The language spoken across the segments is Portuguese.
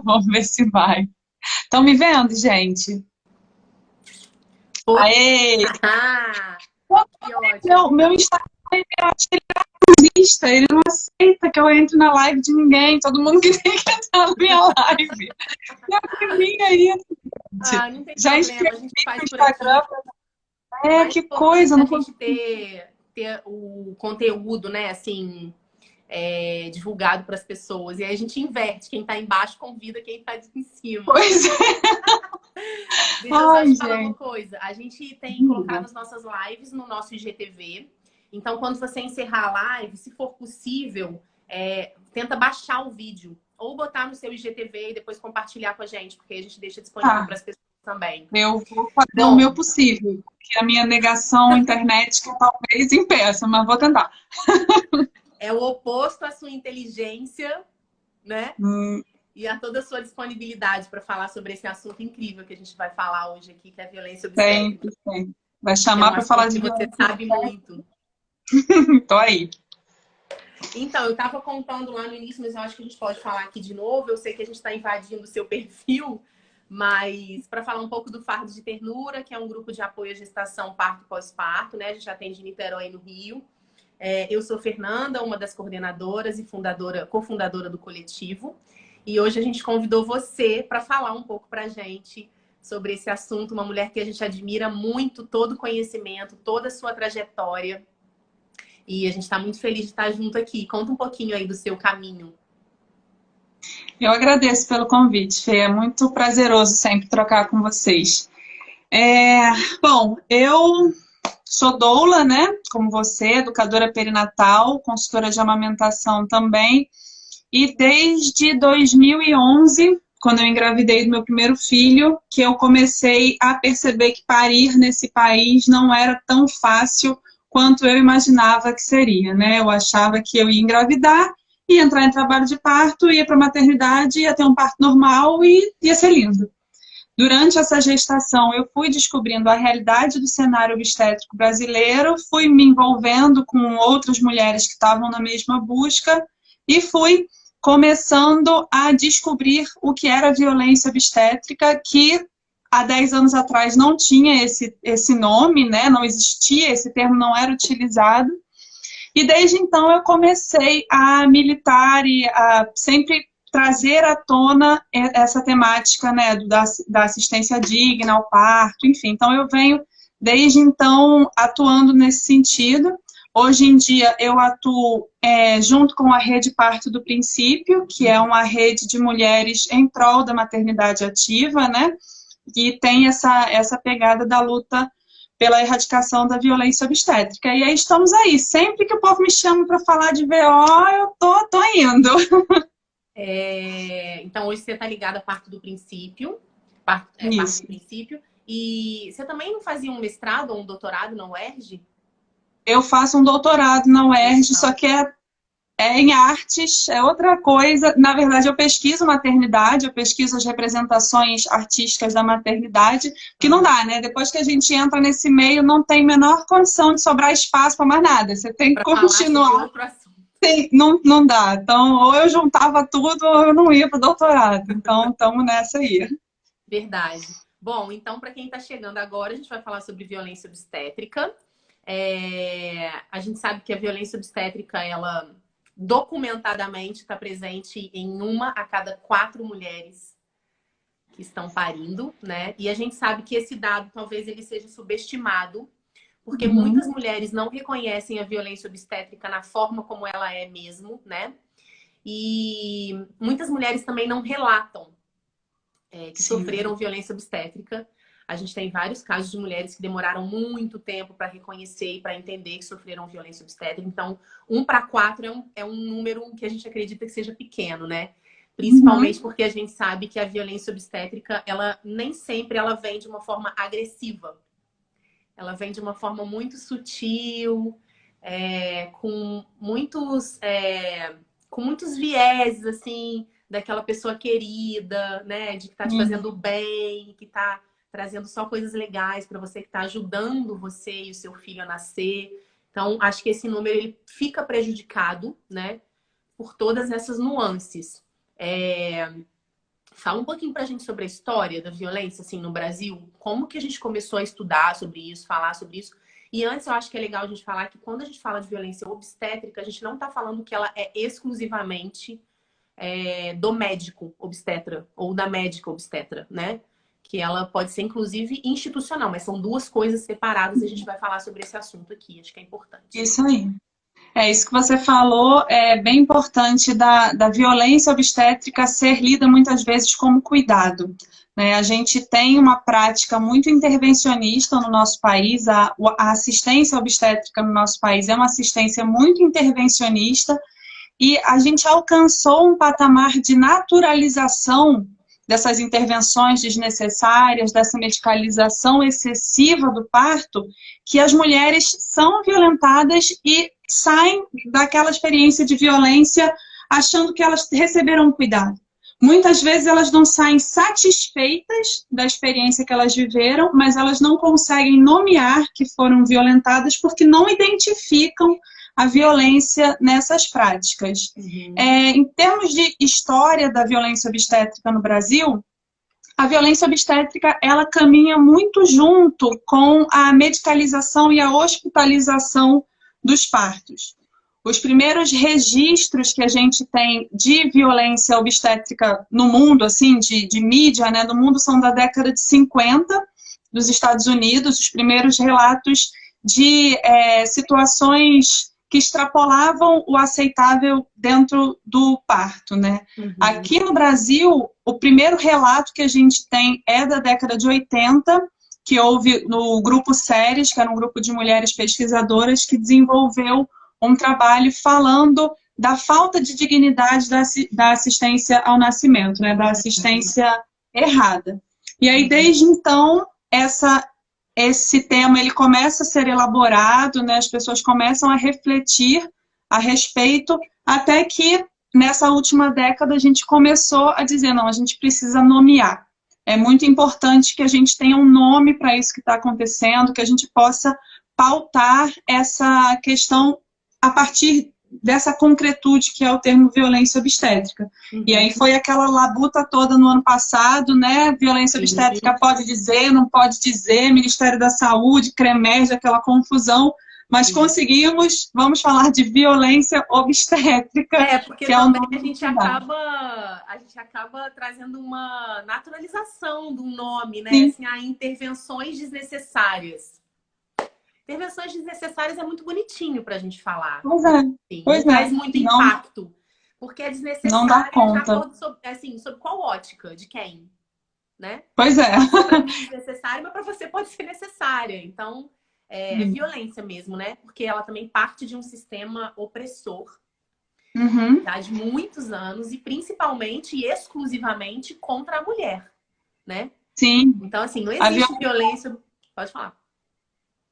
Vamos ver se vai. Estão me vendo, gente? Oi. Aê! Que ótimo, Meu então. Instagram, eu acho que ele existe, ele não aceita que eu entre na live de ninguém. Todo mundo que tem que entrar na minha live. E adivinha aí, gente? Ah, não tem Já problema, inscrevi a gente faz no por Instagram. aqui. O É, mais que coisa, importante é a não gente consigo. ter o conteúdo, né, assim, divulgado para as pessoas. E aí a gente inverte. Quem está embaixo convida quem está em cima. Pois é. Deixa eu só Ai, te falar uma gente. coisa. A gente tem colocado as nossas lives no nosso IGTV. Então, quando você encerrar a live, se for possível, tenta baixar o vídeo. Ou botar no seu IGTV e depois compartilhar com a gente, porque a gente deixa disponível Tá, para as pessoas também. eu vou fazer o meu Bom, possível, que a minha negação internética talvez impeça, mas vou tentar. é o oposto à sua inteligência, né? Hum, E a toda a sua disponibilidade para falar sobre esse assunto incrível que a gente vai falar hoje aqui, que é a violência obstétrica. sempre, sempre. Vai Que é chamar um para falar assunto de que você violência. sabe muito. Tô aí. Então, eu estava contando lá no início, mas eu acho que a gente pode falar aqui de novo. Eu sei que a gente está invadindo o seu perfil, mas para falar um pouco do Fardo de Ternura, que é um grupo de apoio à gestação, parto e pós-parto, né? A gente atende em Niterói, no Rio. Eu sou Fernanda, uma das coordenadoras e cofundadora do coletivo. E hoje a gente convidou você para falar um pouco para a gente sobre esse assunto. Uma mulher que a gente admira muito, todo o conhecimento, toda a sua trajetória. E a gente está muito feliz de estar junto aqui. Conta um pouquinho aí do seu caminho. Eu agradeço pelo convite, Fê. É muito prazeroso sempre trocar com vocês. Bom, eu sou doula, né? Como você, educadora perinatal, consultora de amamentação também. E desde 2011, quando eu engravidei do meu primeiro filho, que eu comecei a perceber que parir nesse país não era tão fácil quanto eu imaginava que seria, né? Eu achava que eu ia engravidar, ia entrar em trabalho de parto, ia para a maternidade, ia ter um parto normal e ia ser lindo. Durante essa gestação, eu fui descobrindo a realidade do cenário obstétrico brasileiro, fui me envolvendo com outras mulheres que estavam na mesma busca e fui começando a descobrir o que era violência obstétrica, que há 10 anos atrás não tinha esse nome, né? Não existia, esse termo não era utilizado. E desde então eu comecei a militar e a sempre trazer à tona essa temática, né, da assistência digna ao parto, enfim. Então eu venho desde então atuando nesse sentido. Hoje em dia eu atuo junto com a Rede Parto do Princípio, que é uma rede de mulheres em prol da maternidade ativa, né? E tem essa pegada da luta pela erradicação da violência obstétrica. E aí estamos aí. Sempre que o povo me chama para falar de VO, eu tô indo. Então, hoje você está ligada à parte do princípio. Parte do Isso. princípio. E você também não fazia um mestrado ou um doutorado na UERJ? Eu faço um doutorado na UERJ, só que é em artes, é outra coisa. Na verdade, eu pesquiso maternidade, eu pesquiso as representações artísticas da maternidade, que não dá, né? Depois que a gente entra nesse meio, não tem a menor condição de sobrar espaço para mais nada. Você tem que Para falar sobre continuar. outro assunto. Não dá. Então, ou eu juntava tudo, ou eu não ia para o doutorado. Então, estamos nessa aí. Verdade. Bom, então, para quem está chegando agora, a gente vai falar sobre violência obstétrica. A gente sabe que a violência obstétrica, ela documentadamente está presente em uma a cada 4 mulheres que estão parindo, né? E a gente sabe que esse dado talvez ele seja subestimado, porque Uhum. muitas mulheres não reconhecem a violência obstétrica na forma como ela é mesmo, né? E muitas mulheres também não relatam que Sim. sofreram violência obstétrica. A gente tem vários casos de mulheres que demoraram muito tempo para reconhecer e para entender que sofreram violência obstétrica. Então, 1 para 4 é um número que a gente acredita que seja pequeno, né? Uhum. Principalmente porque a gente sabe que a violência obstétrica, ela nem sempre ela vem de uma forma agressiva. Ela vem de uma forma muito sutil, com muitos vieses, assim, daquela pessoa querida, né? De que tá te Sim. fazendo bem, que tá trazendo só coisas legais para você, que tá ajudando você e o seu filho a nascer. Então, acho que esse número ele fica prejudicado, né? Por todas essas nuances. Fala um pouquinho pra gente sobre a história da violência, assim, no Brasil. Como que a gente começou a estudar sobre isso, falar sobre isso. E antes, eu acho que é legal a gente falar que quando a gente fala de violência obstétrica, a gente não tá falando que ela é exclusivamente do médico obstetra ou da médica obstetra, né? Que ela pode ser, inclusive, institucional, mas são duas coisas separadas e a gente vai falar sobre esse assunto aqui. Acho que é importante. Isso aí. Isso que você falou é bem importante da violência obstétrica ser lida muitas vezes como cuidado, né? A gente tem uma prática muito intervencionista no nosso país, a assistência obstétrica no nosso país é uma assistência muito intervencionista e a gente alcançou um patamar de naturalização dessas intervenções desnecessárias, dessa medicalização excessiva do parto, que as mulheres são violentadas e saem daquela experiência de violência achando que elas receberam cuidado. Muitas vezes elas não saem satisfeitas da experiência que elas viveram, mas elas não conseguem nomear que foram violentadas porque não identificam a violência nessas práticas. Uhum. Em termos de história da violência obstétrica no Brasil, a violência obstétrica ela caminha muito junto com a medicalização e a hospitalização dos partos. Os primeiros registros que a gente tem de violência obstétrica no mundo, assim, de mídia, né, do mundo, são da década de 50, dos Estados Unidos, os primeiros relatos de situações que extrapolavam o aceitável dentro do parto, né? Uhum. Aqui no Brasil, o primeiro relato que a gente tem é da década de 80, que houve no Grupo Séries, que era um grupo de mulheres pesquisadoras que desenvolveu um trabalho falando da falta de dignidade da assistência ao nascimento, né? Da assistência errada. E aí, desde então, esse tema ele começa a ser elaborado, né? As pessoas começam a refletir a respeito, até que nessa última década a gente começou a dizer, não, a gente precisa nomear. É muito importante que a gente tenha um nome para isso que está acontecendo, que a gente possa pautar essa questão a partir dessa concretude que é o termo violência obstétrica. Uhum. E aí foi aquela labuta toda no ano passado, né? Violência obstétrica pode dizer, não pode dizer, Ministério da Saúde, CREMERG, aquela confusão, mas conseguimos, vamos falar de violência obstétrica. Porque que é também o a gente acaba trazendo uma naturalização do nome, né? Assim, intervenções desnecessárias. Intervenções desnecessárias é muito bonitinho pra gente falar. Pois é. Assim, não traz muito impacto. Porque é desnecessário. Não dá conta. Sob qual ótica? De quem? Né? Pois é. Pra mim é desnecessário, mas pra você pode ser necessária. Então, é violência mesmo, né? Porque ela também parte de um sistema opressor. Já de muitos anos. E principalmente e exclusivamente contra a mulher. Né? Sim. Então, assim, não existe violência... Pode falar.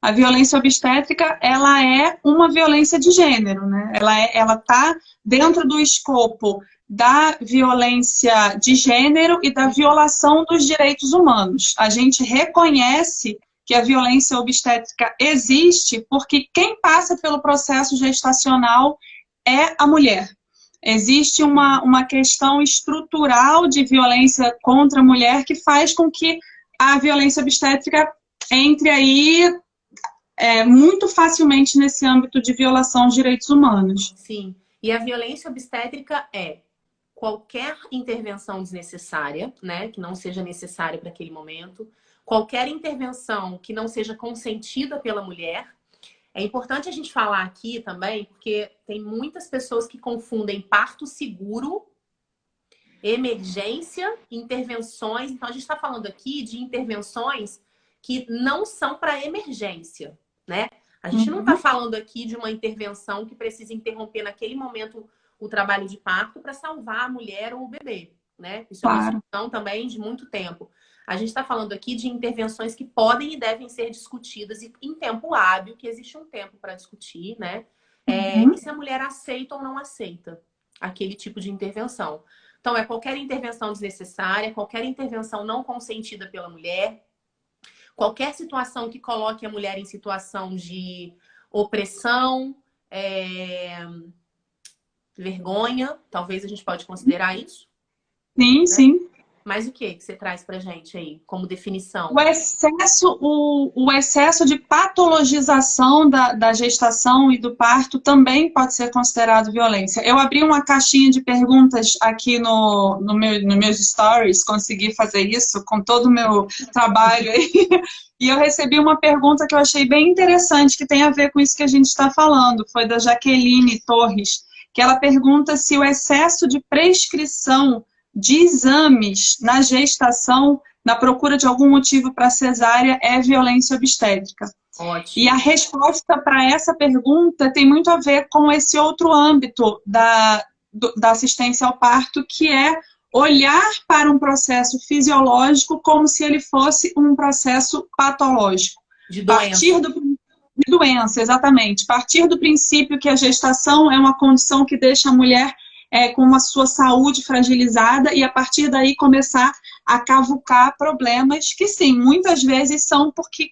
A violência obstétrica, ela é uma violência de gênero, né? Ela está dentro do escopo da violência de gênero e da violação dos direitos humanos. A gente reconhece que a violência obstétrica existe porque quem passa pelo processo gestacional é a mulher. Existe uma questão estrutural de violência contra a mulher que faz com que a violência obstétrica entre aí muito facilmente nesse âmbito de violação de direitos humanos. Sim. E a violência obstétrica é qualquer intervenção desnecessária, né, que não seja necessária para aquele momento, qualquer intervenção que não seja consentida pela mulher. É importante a gente falar aqui também, porque tem muitas pessoas que confundem parto seguro, emergência, intervenções. Então, a gente está falando aqui de intervenções que não são para emergência, né? A gente não está falando aqui de uma intervenção que precisa interromper naquele momento o trabalho de parto para salvar a mulher ou o bebê, né? Isso é uma discussão também de muito tempo. A gente está falando aqui de intervenções que podem e devem ser discutidas em tempo hábil, que existe um tempo para discutir, né? E se a mulher aceita ou não aceita aquele tipo de intervenção. Então, é qualquer intervenção desnecessária, qualquer intervenção não consentida pela mulher, qualquer situação que coloque a mulher em situação de opressão, vergonha, talvez a gente pode considerar isso. Sim, né? sim. Mas o que você traz pra gente aí, como O definição? excesso, o excesso de patologização da gestação e do parto também pode ser considerado violência. Eu abri uma caixinha de perguntas aqui nos meus stories, consegui fazer isso com todo o meu trabalho aí, e eu recebi uma pergunta que eu achei bem interessante, que tem a ver com isso que a gente está falando, foi da Jaqueline Torres, que ela pergunta se o excesso de prescrição de exames na gestação na procura de algum motivo para cesárea é violência obstétrica. Ótimo. E a resposta para essa pergunta tem muito a ver com esse outro âmbito da assistência ao parto, que é olhar para um processo fisiológico como se ele fosse um processo patológico. De doença. De doença, exatamente. Partir do princípio que a gestação é uma condição que deixa a mulher com a sua saúde fragilizada e a partir daí começar a cavucar problemas que sim, muitas vezes são porque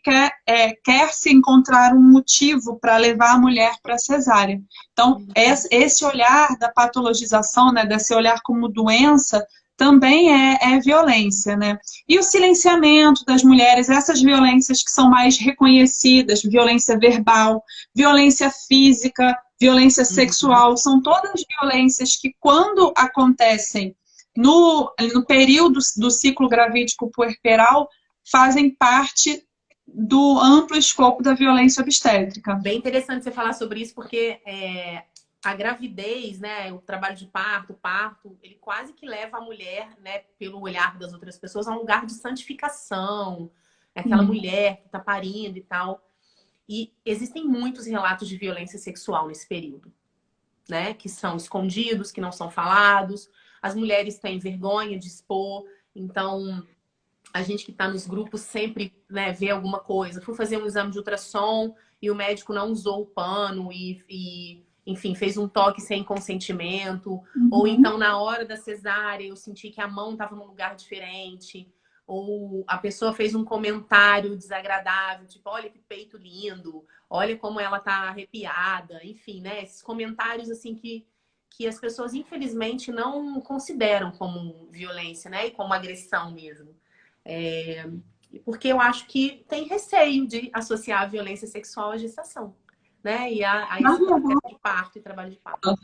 quer se encontrar um motivo para levar a mulher para a cesárea. Então, esse olhar da patologização, né, desse olhar como doença, também é violência, né? E o silenciamento das mulheres, essas violências que são mais reconhecidas, violência verbal, violência física, violência sexual, são todas violências que quando acontecem no período do ciclo gravídico puerperal, fazem parte do amplo escopo da violência obstétrica. Bem interessante você falar sobre isso, porque a gravidez, né, o trabalho de parto, o parto, ele quase que leva a mulher, né, pelo olhar das outras pessoas, a um lugar de santificação, aquela mulher que está parindo e tal. E existem muitos relatos de violência sexual nesse período, né? Que são escondidos, que não são falados. As mulheres têm vergonha de expor. Então, a gente que está nos grupos sempre, né, vê alguma coisa. Fui fazer um exame de ultrassom e o médico não usou o pano enfim, fez um toque sem consentimento. Ou então, na hora da cesárea, eu senti que a mão estava num lugar diferente. Ou a pessoa fez um comentário desagradável, tipo, olha que peito lindo, olha como ela tá arrepiada, enfim, né? Esses comentários, assim, que as pessoas, infelizmente, não consideram como violência, né? E como agressão mesmo. Porque eu acho que tem receio de associar a violência sexual à gestação, né? E a esse processo de parto e trabalho de parto.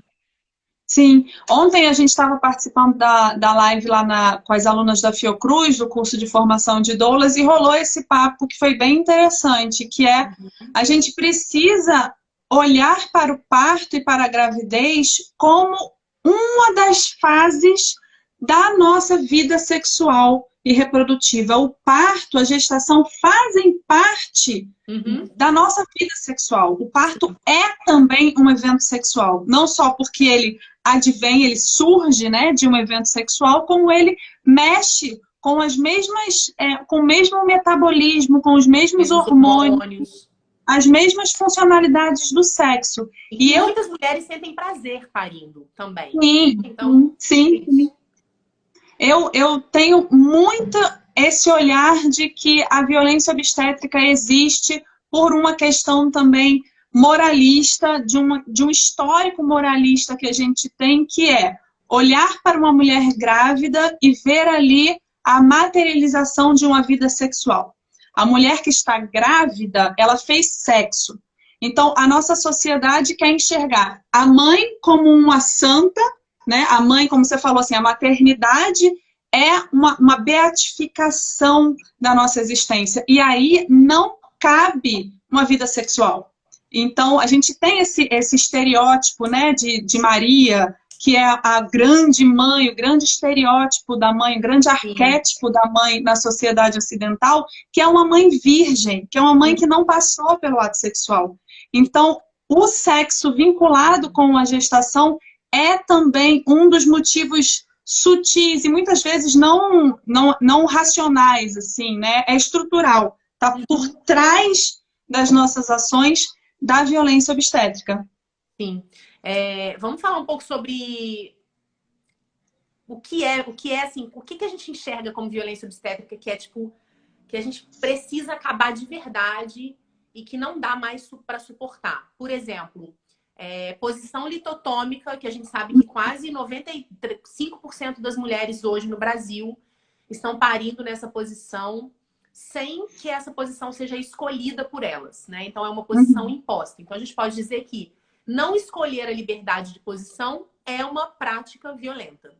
Sim, ontem a gente estava participando da live lá com as alunas da Fiocruz, do curso de formação de doulas, e rolou esse papo que foi bem interessante, que é a gente precisa olhar para o parto e para a gravidez como uma das fases da nossa vida sexual e reprodutiva. O parto, a gestação fazem parte da nossa vida sexual. O parto é também um evento sexual, não só porque ele advém, ele surge, né, de um evento sexual, como ele mexe com as mesmas, com o mesmo metabolismo, com os mesmos hormônios, as mesmas funcionalidades do sexo. E muitas mulheres sentem prazer parindo também. Sim, então, sim. Eu tenho muito esse olhar de que a violência obstétrica existe por uma questão também moralista, de um histórico moralista que a gente tem, que é olhar para uma mulher grávida e ver ali a materialização de uma vida sexual. A mulher que está grávida, ela fez sexo. Então, a nossa sociedade quer enxergar a mãe como uma santa, né? A mãe, como você falou, assim, a maternidade é uma beatificação da nossa existência. E aí não cabe uma vida sexual. Então, a gente tem esse estereótipo, né, de Maria, que é a grande mãe, o grande estereótipo da mãe, o grande arquétipo da mãe na sociedade ocidental, que é uma mãe virgem, que é uma mãe que não passou pelo ato sexual. Então, o sexo vinculado com a gestação é também um dos motivos sutis e muitas vezes não racionais, assim, né? É estrutural. Está por trás das nossas ações da violência obstétrica. Sim. Vamos falar um pouco sobre o que é assim, o que a gente enxerga como violência obstétrica, que é tipo, que a gente precisa acabar de verdade e que não dá mais para suportar. Por exemplo, posição litotômica, que a gente sabe que quase 95% das mulheres hoje no Brasil estão parindo nessa posição sem que essa posição seja escolhida por elas, né? Então, é uma posição imposta. Então, a gente pode dizer que não escolher a liberdade de posição é uma prática violenta.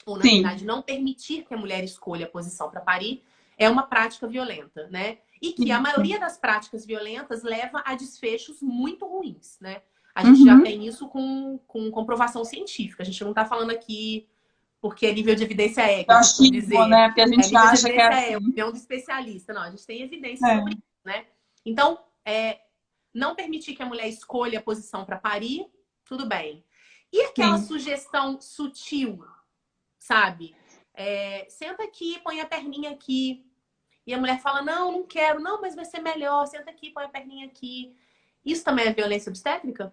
Ou, na verdade, não permitir que a mulher escolha a posição para parir é uma prática violenta, né? E que a maioria das práticas violentas leva a desfechos muito ruins, né? A gente já tem isso com comprovação científica. A gente não está falando aqui porque é nível de evidência é, que eu costumo dizer. Né? Porque a gente nível acha de que é evidência assim. opinião do especialista. Não, a gente tem evidência sobre isso, né? Então, não permitir que a mulher escolha a posição para parir, tudo bem. E aquela sugestão sutil, sabe? Senta aqui, põe a perninha aqui. E a mulher fala, não, não quero. Não, mas vai ser melhor. Senta aqui, põe a perninha aqui. Isso também é violência obstétrica?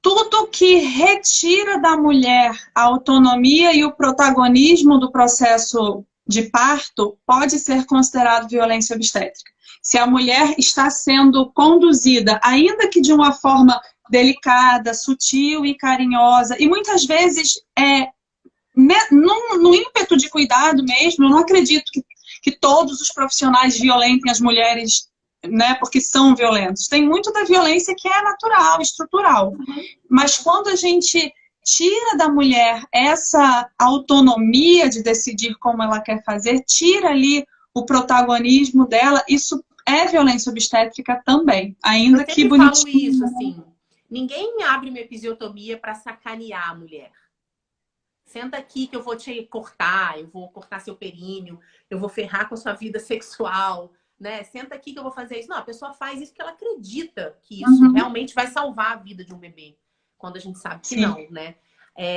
Tudo que retira da mulher a autonomia e o protagonismo do processo de parto pode ser considerado violência obstétrica. Se a mulher está sendo conduzida, ainda que de uma forma delicada, sutil e carinhosa, e muitas vezes no ímpeto de cuidado mesmo, eu não acredito que todos os profissionais violentem as mulheres, né, porque são violentos. Tem muito da violência que é natural, estrutural. Mas quando a gente tira da mulher essa autonomia de decidir como ela quer fazer, tira ali o protagonismo dela, isso é violência obstétrica também, ainda que bonitinho. Eu sempre falo isso, assim, ninguém abre uma episiotomia para sacanear a mulher. Senta aqui que eu vou te cortar, eu vou cortar seu períneo, eu vou ferrar com a sua vida sexual, né? Senta aqui que eu vou fazer isso. Não, a pessoa faz isso porque ela acredita que isso realmente vai salvar a vida de um bebê, quando a gente sabe que não, né?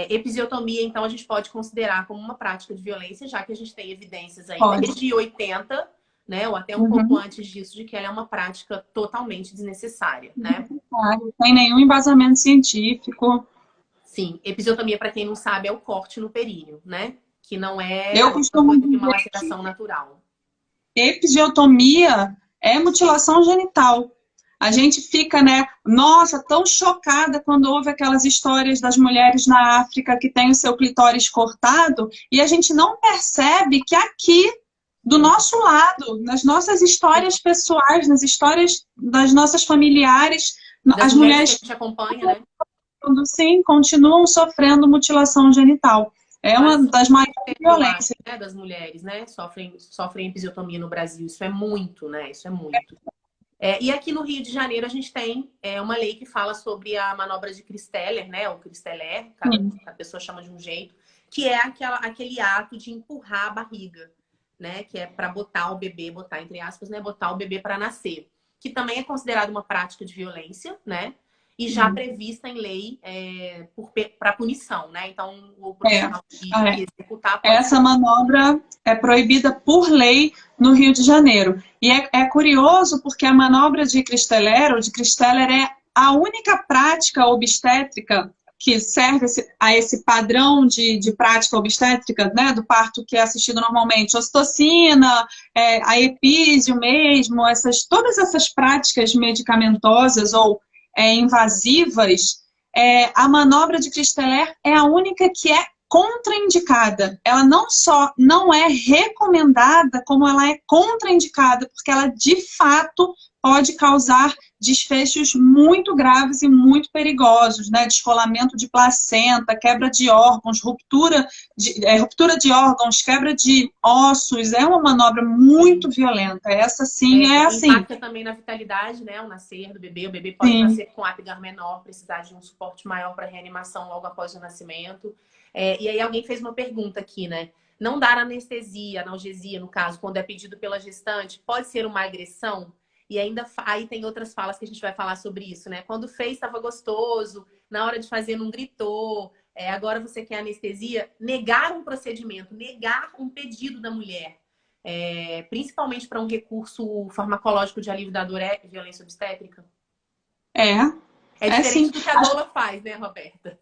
Episiotomia, então, a gente pode considerar como uma prática de violência, já que a gente tem evidências aí desde 80, né? Ou até um pouco antes disso, de que ela é uma prática totalmente desnecessária, né? Não tem nenhum embasamento científico. Sim, episiotomia, para quem não sabe, é o corte no períneo, né? Que não é uma laceração natural. Episiotomia é mutilação genital. A gente fica, né, nossa, tão chocada quando ouve aquelas histórias das mulheres na África que têm o seu clitóris cortado e a gente não percebe que aqui, do nosso lado, nas nossas histórias pessoais, nas histórias das nossas familiares, as mulheres que a gente acompanha, né? Sim, continuam sofrendo mutilação genital. É uma das maiores violências, né, das mulheres, né? Sofrem episiotomia no Brasil. Isso é muito, né? Isso é muito. E aqui no Rio de Janeiro a gente tem uma lei que fala sobre a manobra de Christeller, né? Ou Christeller, cada pessoa chama de um jeito, que é aquele ato de empurrar a barriga, né? Que é para botar o bebê, botar entre aspas, né? Botar o bebê para nascer. Que também é considerado uma prática de violência, né? E já prevista em lei para punição, né? Então, o profissional que executar... Essa manobra é proibida por lei no Rio de Janeiro. E é curioso porque a manobra de Christeller é a única prática obstétrica que serve a esse padrão de prática obstétrica, né? Do parto que é assistido normalmente. Ocitocina, a epísio mesmo, todas essas práticas medicamentosas ou invasivas, a manobra de Christeller é a única que é contraindicada. Ela não só não é recomendada, como ela é contraindicada, porque ela, de fato, pode causar desfechos muito graves e muito perigosos, né? Descolamento de placenta, quebra de órgãos, ruptura de órgãos, quebra de ossos. É uma manobra muito violenta. Essa, sim, assim. Impacta também na vitalidade, né? O nascer do bebê. O bebê pode nascer com apgar menor, precisar de um suporte maior para reanimação logo após o nascimento. E aí alguém fez uma pergunta aqui, né? Não dar anestesia, analgesia, no caso, quando é pedido pela gestante, pode ser uma agressão? E ainda aí tem outras falas que a gente vai falar sobre isso, né? Quando fez, estava gostoso, na hora de fazer não gritou, agora você quer anestesia. Negar um procedimento, negar um pedido da mulher, principalmente para um recurso farmacológico de alívio da dor, é violência obstétrica? É diferente do que a doula faz, né, Roberta?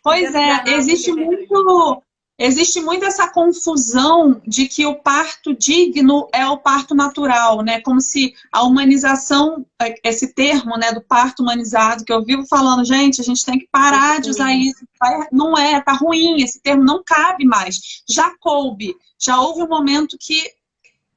Pois existe muito... existe muito essa confusão de que o parto digno é o parto natural, né? Como se a humanização, esse termo, né, do parto humanizado, que eu vivo falando, gente, a gente tem que parar de usar isso. Não é, tá ruim, esse termo não cabe mais. Já coube, já houve um momento que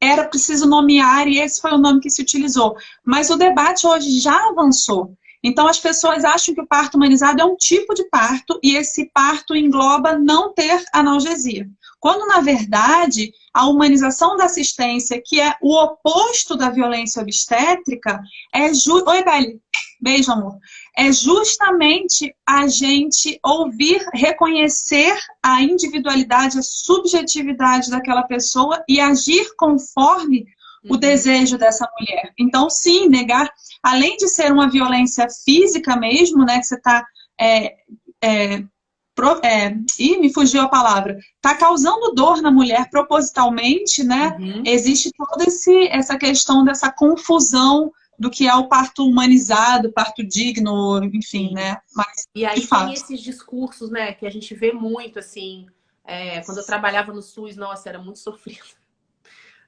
era preciso nomear e esse foi o nome que se utilizou. Mas o debate hoje já avançou. Então, as pessoas acham que o parto humanizado é um tipo de parto e esse parto engloba não ter analgesia. Quando, na verdade, a humanização da assistência, que é o oposto da violência obstétrica, é... Oi, Beli. Beijo, amor. É justamente a gente ouvir, reconhecer a individualidade, a subjetividade daquela pessoa e agir conforme o desejo dessa mulher. Então, sim, negar, além de ser uma violência física mesmo, né, que você está... me fugiu a palavra. Está causando dor na mulher propositalmente, né? Existe toda essa questão dessa confusão do que é o parto humanizado, parto digno, enfim, né? Mas, e aí tem esses discursos, né, que a gente vê muito, assim, quando eu trabalhava no SUS, nossa, era muito sofrido.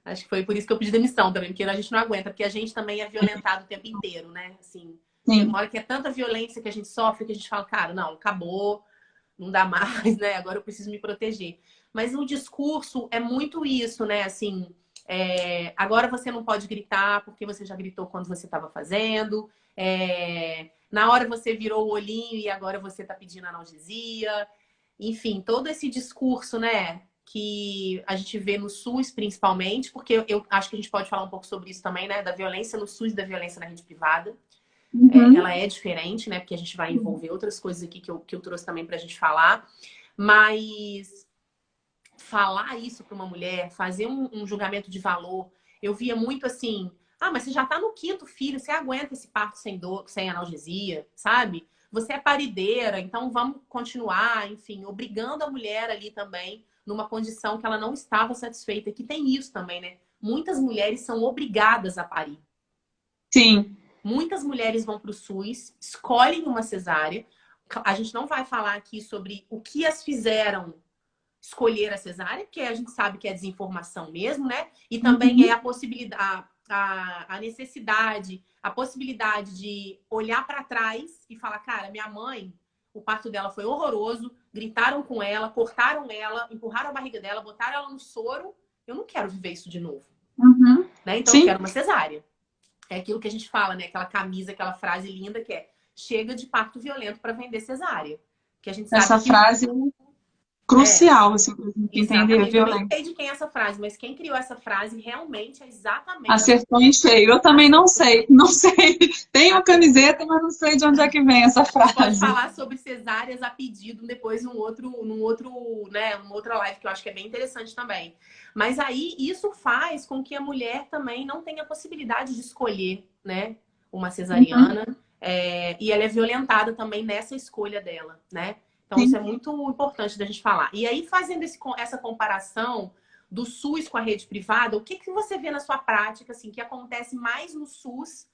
Acho que foi por isso que eu pedi demissão também, porque a gente não aguenta, porque a gente também é violentado o tempo inteiro, né? Assim, tem uma hora que é tanta violência que a gente sofre que a gente fala, cara, não, acabou, não dá mais, né? Agora eu preciso me proteger. Mas o discurso é muito isso, né? Assim, agora você não pode gritar porque você já gritou quando você estava fazendo. Na hora você virou o olhinho e agora você está pedindo analgesia. Enfim, todo esse discurso, né? Que a gente vê no SUS, principalmente, porque eu acho que a gente pode falar um pouco sobre isso também, né? Da violência no SUS e da violência na rede privada. Ela é diferente, né? Porque a gente vai envolver outras coisas aqui que eu trouxe também pra gente falar. Mas falar isso pra uma mulher, fazer um julgamento de valor, eu via muito assim, mas você já tá no 5º filho, você aguenta esse parto sem dor, sem analgesia, sabe? Você é parideira, então vamos continuar, enfim, obrigando a mulher ali também numa condição que ela não estava satisfeita. Que tem isso também, né? Muitas mulheres são obrigadas a parir. Sim. Muitas mulheres vão para o SUS, escolhem uma cesárea. A gente não vai falar aqui sobre o que as fizeram escolher a cesárea, porque a gente sabe que é desinformação mesmo, né? E também é a possibilidade, a necessidade, a possibilidade de olhar para trás e falar, cara, minha mãe, o parto dela foi horroroso, gritaram com ela, cortaram ela, empurraram a barriga dela, botaram ela no soro. Eu não quero viver isso de novo. Né? Então, eu quero uma cesárea. É aquilo que a gente fala, né? Aquela camisa, aquela frase linda que é chega de parto violento para vender cesárea. Que a gente sabe essa frase é crucial, assim, pra gente entender a violência. Eu nem sei de quem é essa frase, mas quem criou essa frase realmente é exatamente... Acertou em cheio. Eu também não sei. Tenho a camiseta, mas não sei de onde é que vem essa frase. Pode falar sobre cesáreas a pedido depois numa outra live, que eu acho que é bem interessante também. Mas aí isso faz com que a mulher também não tenha a possibilidade de escolher, né, uma cesariana. E ela é violentada também nessa escolha dela, né? Então, isso é muito importante da gente falar. E aí, fazendo essa comparação do SUS com a rede privada, o que você vê na sua prática, assim, que acontece mais no SUS,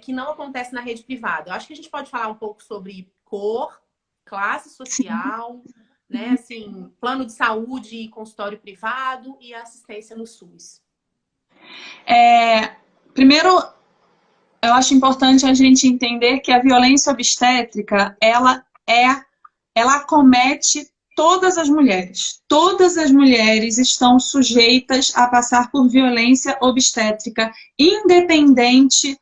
que não acontece na rede privada? Eu acho que a gente pode falar um pouco sobre cor, classe social, né? Assim, plano de saúde, consultório privado e assistência no SUS. Primeiro, eu acho importante a gente entender que a violência obstétrica, ela acomete todas as mulheres. Todas as mulheres estão sujeitas a passar por violência obstétrica, independente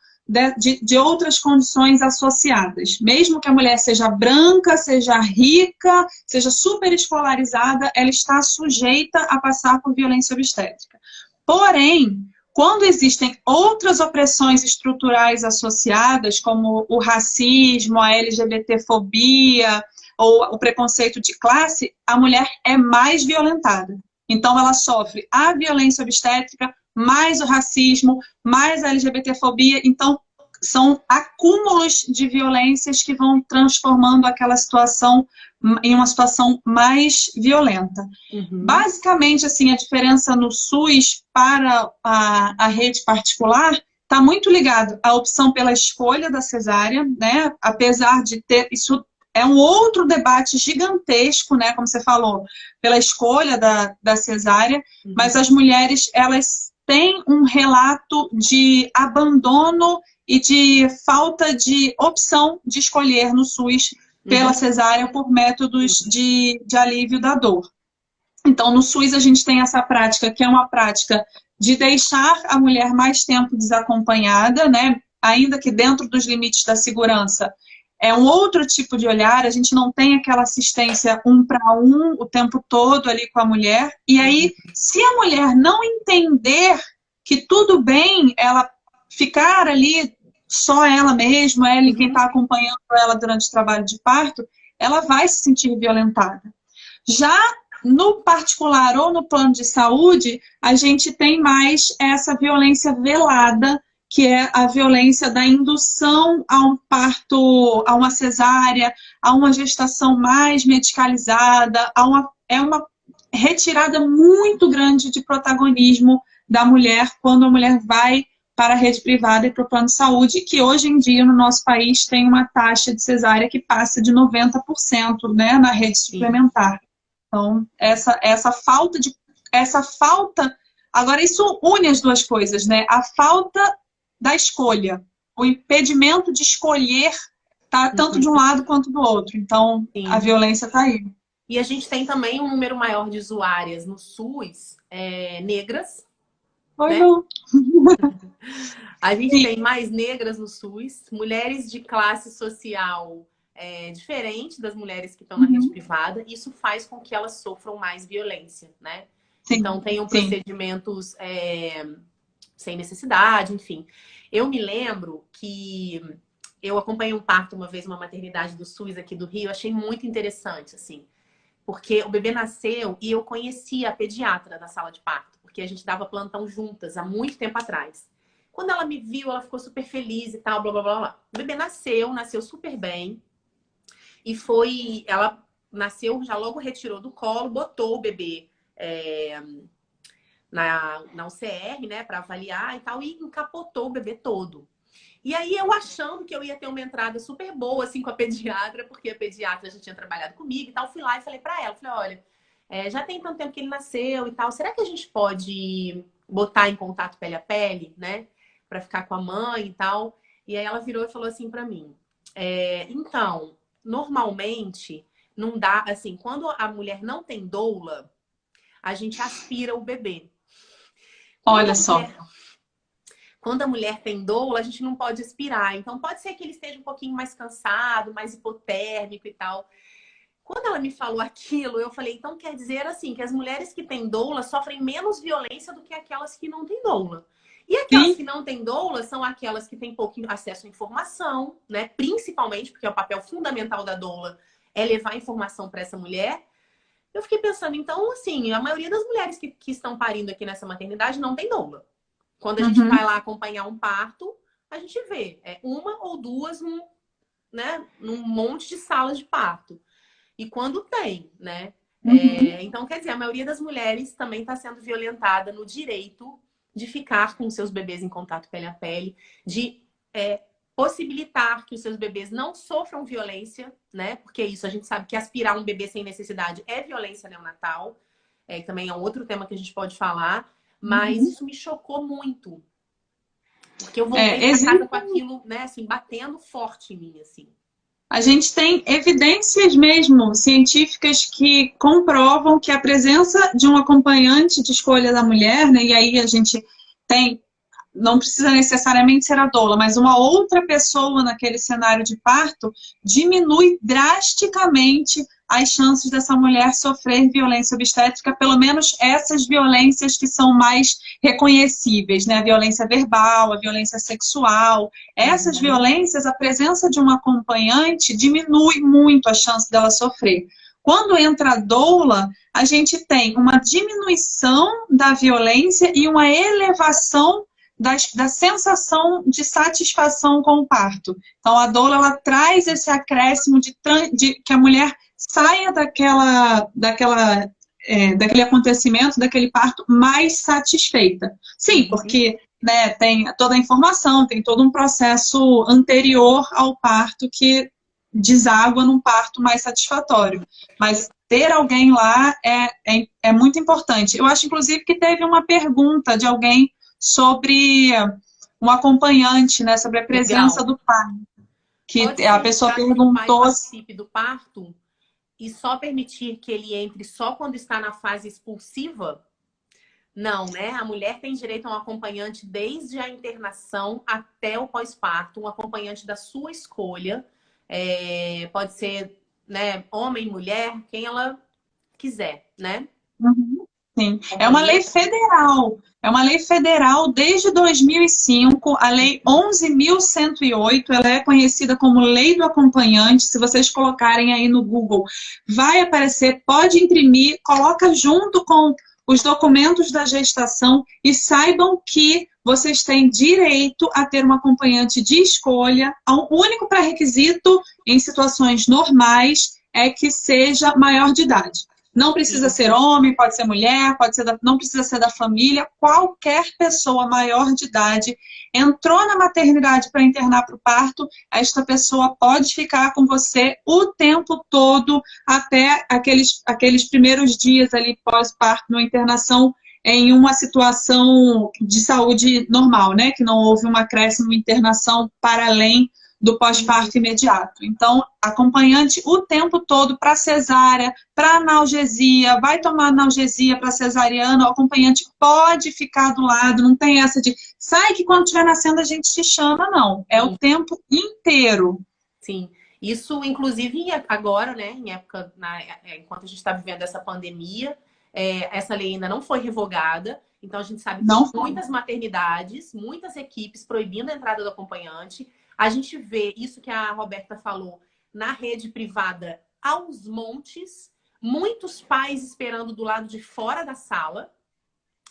de outras condições associadas. Mesmo que a mulher seja branca, seja rica, seja super escolarizada, ela está sujeita a passar por violência obstétrica. Porém, quando existem outras opressões estruturais associadas, como o racismo, a LGBTfobia, ou o preconceito de classe, a mulher é mais violentada. Então, ela sofre a violência obstétrica, mais o racismo, mais a LGBTfobia. Então, são acúmulos de violências que vão transformando aquela situação em uma situação mais violenta. Basicamente, assim, a diferença no SUS para a rede particular está muito ligado à opção pela escolha da cesárea, né? Apesar de ter... Isso é um outro debate gigantesco, né, como você falou, pela escolha da cesárea, mas as mulheres, elas têm um relato de abandono e de falta de opção de escolher no SUS pela cesárea por métodos de alívio da dor. Então, no SUS, a gente tem essa prática, que é uma prática de deixar a mulher mais tempo desacompanhada, né? Ainda que dentro dos limites da segurança. É um outro tipo de olhar, a gente não tem aquela assistência 1 para 1 o tempo todo ali com a mulher. E aí, se a mulher não entender que tudo bem ela ficar ali só ela mesma, ela e quem está acompanhando ela durante o trabalho de parto, ela vai se sentir violentada. Já no particular ou no plano de saúde, a gente tem mais essa violência velada, que é a violência da indução a um parto, a uma cesárea, a uma gestação mais medicalizada, é uma retirada muito grande de protagonismo da mulher quando a mulher vai para a rede privada e para o plano de saúde, que hoje em dia no nosso país tem uma taxa de cesárea que passa de 90%, né, na rede suplementar. Então, essa falta, agora isso une as duas coisas, né? A falta da escolha, o impedimento de escolher tá tanto de um lado quanto do outro. Então, a violência está aí. E a gente tem também um número maior de usuárias no SUS, negras. Oi, né? Lu. A gente tem mais negras no SUS, mulheres de classe social diferente das mulheres que estão na rede privada. Isso faz com que elas sofram mais violência, né? Sim. Então, tenham procedimentos sem necessidade, enfim. Eu me lembro que eu acompanhei um parto uma vez numa maternidade do SUS aqui do Rio. Achei muito interessante, assim. Porque o bebê nasceu e eu conhecia a pediatra da sala de parto. Porque a gente dava plantão juntas há muito tempo atrás. Quando ela me viu, ela ficou super feliz e tal, blá, blá, blá, blá. O bebê nasceu super bem. E ela nasceu, já logo retirou do colo, botou o bebê na UCR, né, para avaliar e tal, e encapotou o bebê todo. E aí eu achando que eu ia ter uma entrada super boa, assim, com a pediatra, porque a pediatra já tinha trabalhado comigo e tal, fui lá e falei para ela, olha, já tem tanto tempo que ele nasceu e tal, será que a gente pode botar em contato pele a pele, né, para ficar com a mãe e tal? E aí ela virou e falou assim para mim, então, normalmente, não dá, assim, quando a mulher não tem doula, a gente aspira o bebê. Olha só. Quando a mulher tem doula, a gente não pode aspirar. Então, pode ser que ele esteja um pouquinho mais cansado, mais hipotérmico e tal. Quando ela me falou aquilo, eu falei, então quer dizer, assim, que as mulheres que têm doula sofrem menos violência do que aquelas que não têm doula. E aquelas que não têm doula são aquelas que têm pouco acesso à informação, né? Principalmente, porque é o papel fundamental da doula é levar informação para essa mulher. Eu fiquei pensando, então, assim, a maioria das mulheres que estão parindo aqui nessa maternidade não tem doula. Quando a gente vai lá acompanhar um parto, a gente vê uma ou duas num monte de salas de parto. E quando tem, né? Então, quer dizer, a maioria das mulheres também está sendo violentada no direito de ficar com seus bebês em contato pele a pele, de possibilitar que os seus bebês não sofram violência, né? Porque isso, a gente sabe que aspirar um bebê sem necessidade é violência neonatal, que também é um outro tema que a gente pode falar, mas isso me chocou muito. Porque eu voltei pra casa com aquilo, né, assim, batendo forte em mim, assim. A gente tem evidências mesmo científicas que comprovam que a presença de um acompanhante de escolha da mulher, né, e aí a gente tem, não precisa necessariamente ser a doula, mas uma outra pessoa naquele cenário de parto, diminui drasticamente as chances dessa mulher sofrer violência obstétrica, pelo menos essas violências que são mais reconhecíveis, né? A violência verbal, a violência sexual. Essas violências, a presença de um acompanhante diminui muito a chance dela sofrer. Quando entra a doula, a gente tem uma diminuição da violência e uma elevação da sensação de satisfação com o parto. Então, a doula, ela traz esse acréscimo de que a mulher saia daquele acontecimento, daquele parto, mais satisfeita. Sim, porque, né, tem toda a informação, tem todo um processo anterior ao parto que deságua num parto mais satisfatório. Mas ter alguém lá é muito importante. Eu acho, inclusive, que teve uma pergunta de alguém sobre um acompanhante, né, sobre a presença Legal. do pai. Que Pode a pessoa significar que o pai perguntou. participe do parto e só permitir que ele entre só quando está na fase expulsiva? Não, né? A mulher tem direito a um acompanhante desde a internação até o pós-parto, um acompanhante da sua escolha. Pode ser, né, homem, mulher, quem ela quiser, né? Uhum, sim, é uma lei Companheiro. federal. É uma lei federal desde 2005, a Lei 11.108, ela é conhecida como Lei do Acompanhante. Se vocês colocarem aí no Google, vai aparecer, pode imprimir, coloca junto com os documentos da gestação e saibam que vocês têm direito a ter um acompanhante de escolha. O único pré-requisito em situações normais é que seja maior de idade. Não precisa ser homem, pode ser mulher, não precisa ser da família. Qualquer pessoa maior de idade entrou na maternidade para internar para o parto, esta pessoa pode ficar com você o tempo todo até aqueles primeiros dias ali pós-parto, na internação, em uma situação de saúde normal, né? Que não houve um acréscimo internação para além do pós-parto imediato. Então, acompanhante o tempo todo para cesárea, para analgesia, vai tomar analgesia para cesariana, o acompanhante pode ficar do lado, não tem essa de sai que quando estiver nascendo a gente te chama, não. É o tempo inteiro. Sim. Isso, inclusive, agora, né, em época, enquanto a gente está vivendo essa pandemia, essa lei ainda não foi revogada. Então, a gente sabe que tem muitas maternidades, muitas equipes proibindo a entrada do acompanhante. A gente vê isso que a Roberta falou na rede privada aos montes, muitos pais esperando do lado de fora da sala,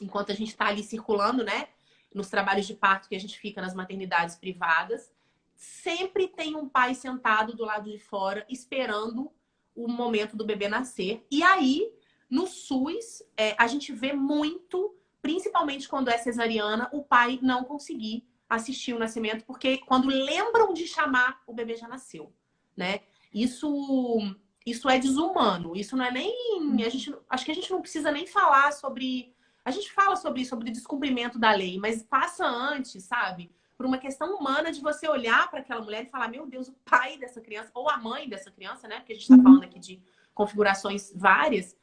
enquanto a gente está ali circulando, né, nos trabalhos de parto que a gente fica nas maternidades privadas. Sempre tem um pai sentado do lado de fora esperando o momento do bebê nascer. E aí, no SUS, a gente vê muito, principalmente quando é cesariana, o pai não conseguir assistir o nascimento, porque quando lembram de chamar, o bebê já nasceu, né? Isso é desumano. Isso não é nem... acho que a gente não precisa nem falar sobre... A gente fala sobre descumprimento da lei, mas passa antes, sabe? Por uma questão humana de você olhar para aquela mulher e falar, meu Deus, o pai dessa criança, ou a mãe dessa criança, né? Porque a gente está falando aqui de configurações várias,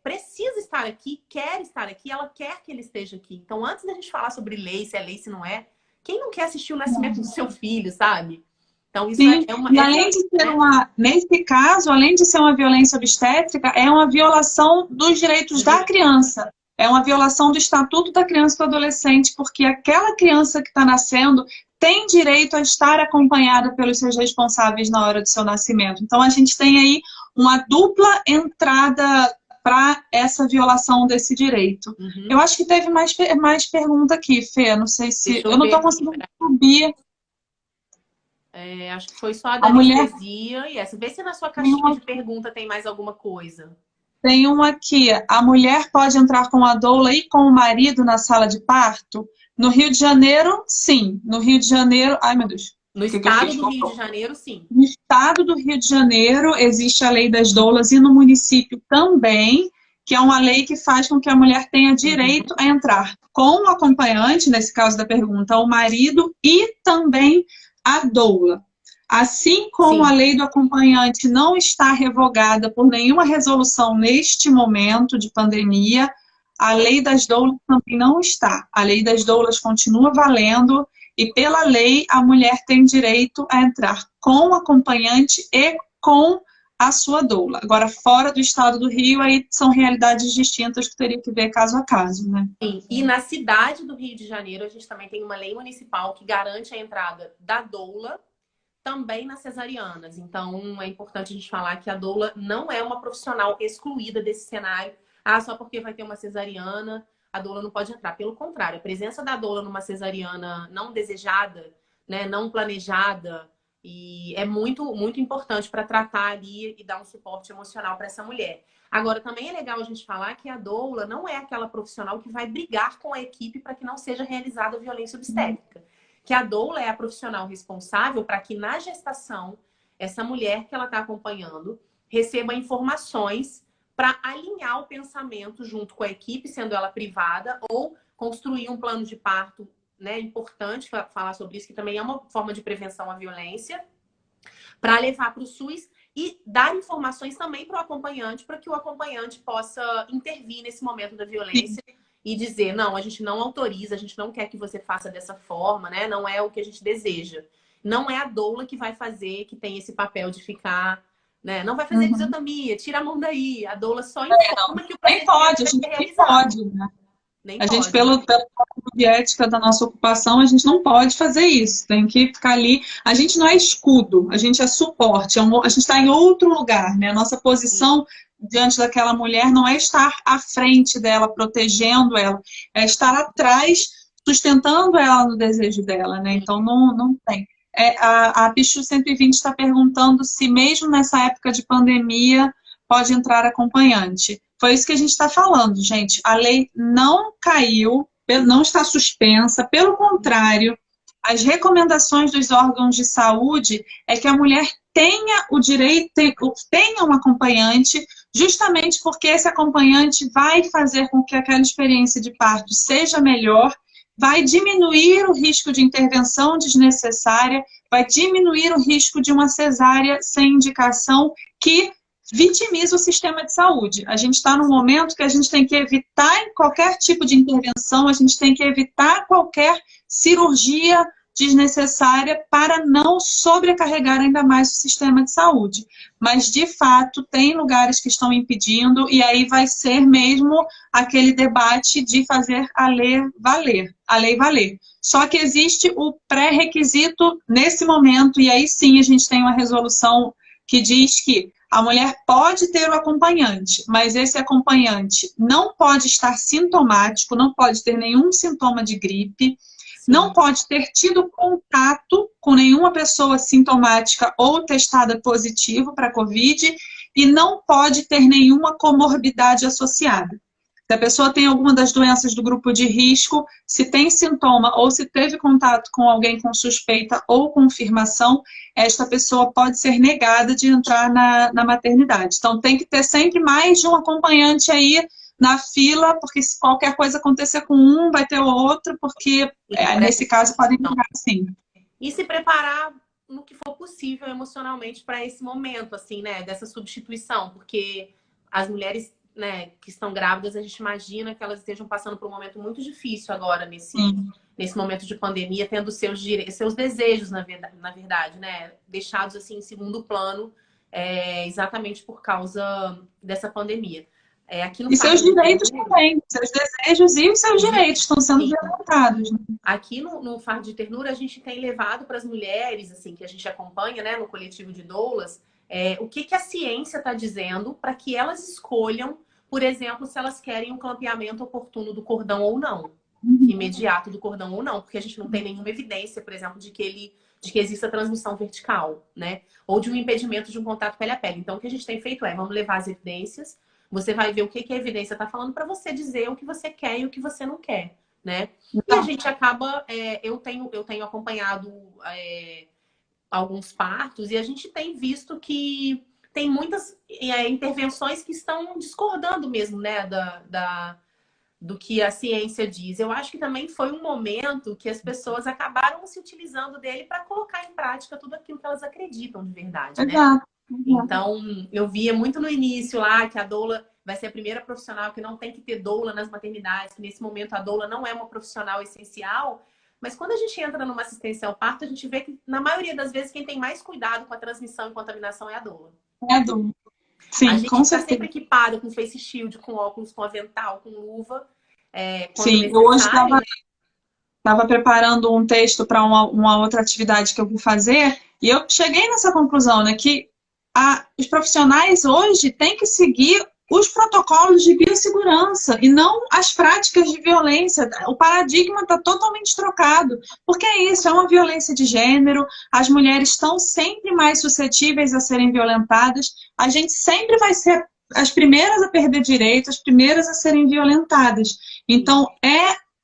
precisa estar aqui, quer estar aqui, ela quer que ele esteja aqui. Então, antes da gente falar sobre lei, se é lei, se não é, quem não quer assistir o nascimento do seu filho, sabe? Então, isso é uma... E além de ser nesse caso, além de ser uma violência obstétrica, é uma violação dos direitos da criança. É uma violação do Estatuto da Criança e do Adolescente, porque aquela criança que está nascendo tem direito a estar acompanhada pelos seus responsáveis na hora do seu nascimento. Então, a gente tem aí uma dupla entrada para essa violação desse direito. Eu acho que teve mais pergunta aqui, Fê. Não sei se... Eu não estou conseguindo subir. Acho que foi só a da anestesia e essa. Vê se na sua caixinha de pergunta tem mais alguma coisa. Tem uma aqui. A mulher pode entrar com a doula e com o marido na sala de parto? No Rio de Janeiro, sim. No Rio de Janeiro... Ai, meu Deus. No estado do Rio de Janeiro, sim. No estado do Rio de Janeiro, existe a lei das doulas e no município também, que é uma lei que faz com que a mulher tenha direito a entrar com o acompanhante, nesse caso da pergunta, o marido e também a doula. Assim como a lei do acompanhante não está revogada por nenhuma resolução neste momento de pandemia, a lei das doulas também não está. A lei das doulas continua valendo e, pela lei, a mulher tem direito a entrar com o acompanhante e com a sua doula. Agora, fora do estado do Rio, aí são realidades distintas que teria que ver caso a caso, né? Sim. E na cidade do Rio de Janeiro, a gente também tem uma lei municipal que garante a entrada da doula também nas cesarianas. Então, é importante a gente falar que a doula não é uma profissional excluída desse cenário. Só porque vai ter uma cesariana, a doula não pode entrar. Pelo contrário, a presença da doula numa cesariana não desejada, né, não planejada, e é muito, muito importante para tratar ali e dar um suporte emocional para essa mulher. Agora, também é legal a gente falar que a doula não é aquela profissional que vai brigar com a equipe para que não seja realizada violência obstétrica. Que a doula é a profissional responsável para que na gestação essa mulher que ela está acompanhando receba informações para alinhar o pensamento junto com a equipe, sendo ela privada, ou construir um plano de parto, né? Importante falar sobre isso, que também é uma forma de prevenção à violência, para levar para o SUS e dar informações também para o acompanhante, para que o acompanhante possa intervir nesse momento da violência e dizer, não, a gente não autoriza, a gente não quer que você faça dessa forma, né? Não é o que a gente deseja. Não é a doula que vai fazer, que tem esse papel de ficar, né? Não vai fazer episiotomia, tira a mão daí. A doula só informa que o nem pode, a gente nem pode, né? A gente, pelo código de ética da nossa ocupação, a gente não pode fazer isso. Tem que ficar ali. A gente não é escudo, a gente é suporte. A gente está em outro lugar, né? A nossa posição diante daquela mulher não é estar à frente dela, protegendo ela. É estar atrás, sustentando ela no desejo dela, né? Então, não tem. A Pichu 120 está perguntando se mesmo nessa época de pandemia pode entrar acompanhante. Foi isso que a gente está falando, gente. A lei não caiu, não está suspensa, pelo contrário, as recomendações dos órgãos de saúde é que a mulher tenha o direito, tenha um acompanhante, justamente porque esse acompanhante vai fazer com que aquela experiência de parto seja melhor, vai diminuir o risco de intervenção desnecessária, vai diminuir o risco de uma cesárea sem indicação que vitimiza o sistema de saúde. A gente está num momento que a gente tem que evitar qualquer tipo de intervenção, a gente tem que evitar qualquer cirurgia desnecessária para não sobrecarregar ainda mais o sistema de saúde. Mas, de fato, tem lugares que estão impedindo e aí vai ser mesmo aquele debate de fazer a lei valer. Só que existe o pré-requisito nesse momento e aí sim a gente tem uma resolução que diz que a mulher pode ter o acompanhante, mas esse acompanhante não pode estar sintomático, não pode ter nenhum sintoma de gripe, não pode ter tido contato com nenhuma pessoa sintomática ou testada positivo para Covid e não pode ter nenhuma comorbidade associada. Se a pessoa tem alguma das doenças do grupo de risco, se tem sintoma ou se teve contato com alguém com suspeita ou confirmação, esta pessoa pode ser negada de entrar na maternidade. Então, tem que ter sempre mais de um acompanhante aí na fila, porque se qualquer coisa acontecer com um, vai ter o outro, porque nesse caso podem ficar assim. E se preparar no que for possível emocionalmente para esse momento, assim, né, dessa substituição, porque as mulheres, né, que estão grávidas, a gente imagina que elas estejam passando por um momento muito difícil agora, nesse momento de pandemia, tendo seus desejos, na verdade, né, deixados assim em segundo plano, exatamente por causa dessa pandemia. Aqui no e seus direitos também, seus desejos e os seus direitos estão sendo violentados. Né? Aqui no Fardo de Ternura, a gente tem levado para as mulheres, assim, que a gente acompanha, né, no coletivo de doulas, o que a ciência está dizendo para que elas escolham, por exemplo, se elas querem um clampeamento oportuno do cordão ou não, imediato do cordão ou não, porque a gente não tem nenhuma evidência, por exemplo, de que exista transmissão vertical, né, ou de um impedimento de um contato pele a pele. Então, o que a gente tem feito vamos levar as evidências. Você vai ver o que a evidência está falando para você dizer o que você quer e o que você não quer, né? E a gente acaba... eu tenho acompanhado alguns partos e a gente tem visto que tem muitas intervenções que estão discordando mesmo, né? Do que a ciência diz. Eu acho que também foi um momento que as pessoas acabaram se utilizando dele para colocar em prática tudo aquilo que elas acreditam de verdade, né? Exato. Então, eu via muito no início lá que a doula vai ser a primeira profissional, que não tem que ter doula nas maternidades, que nesse momento a doula não é uma profissional essencial. Mas quando a gente entra numa assistência ao parto, a gente vê que, na maioria das vezes, quem tem mais cuidado com a transmissão e contaminação é a doula. É a doula. Sim, a gente com está certeza. sempre equipado com face shield, com óculos, com avental, com luva. Sim, eu hoje estava preparando um texto para uma outra atividade que eu vou fazer e eu cheguei nessa conclusão, né, que os profissionais hoje têm que seguir os protocolos de biossegurança e não as práticas de violência. O paradigma está totalmente trocado, porque é isso, é uma violência de gênero, as mulheres estão sempre mais suscetíveis a serem violentadas, a gente sempre vai ser as primeiras a perder direitos, as primeiras a serem violentadas. Então,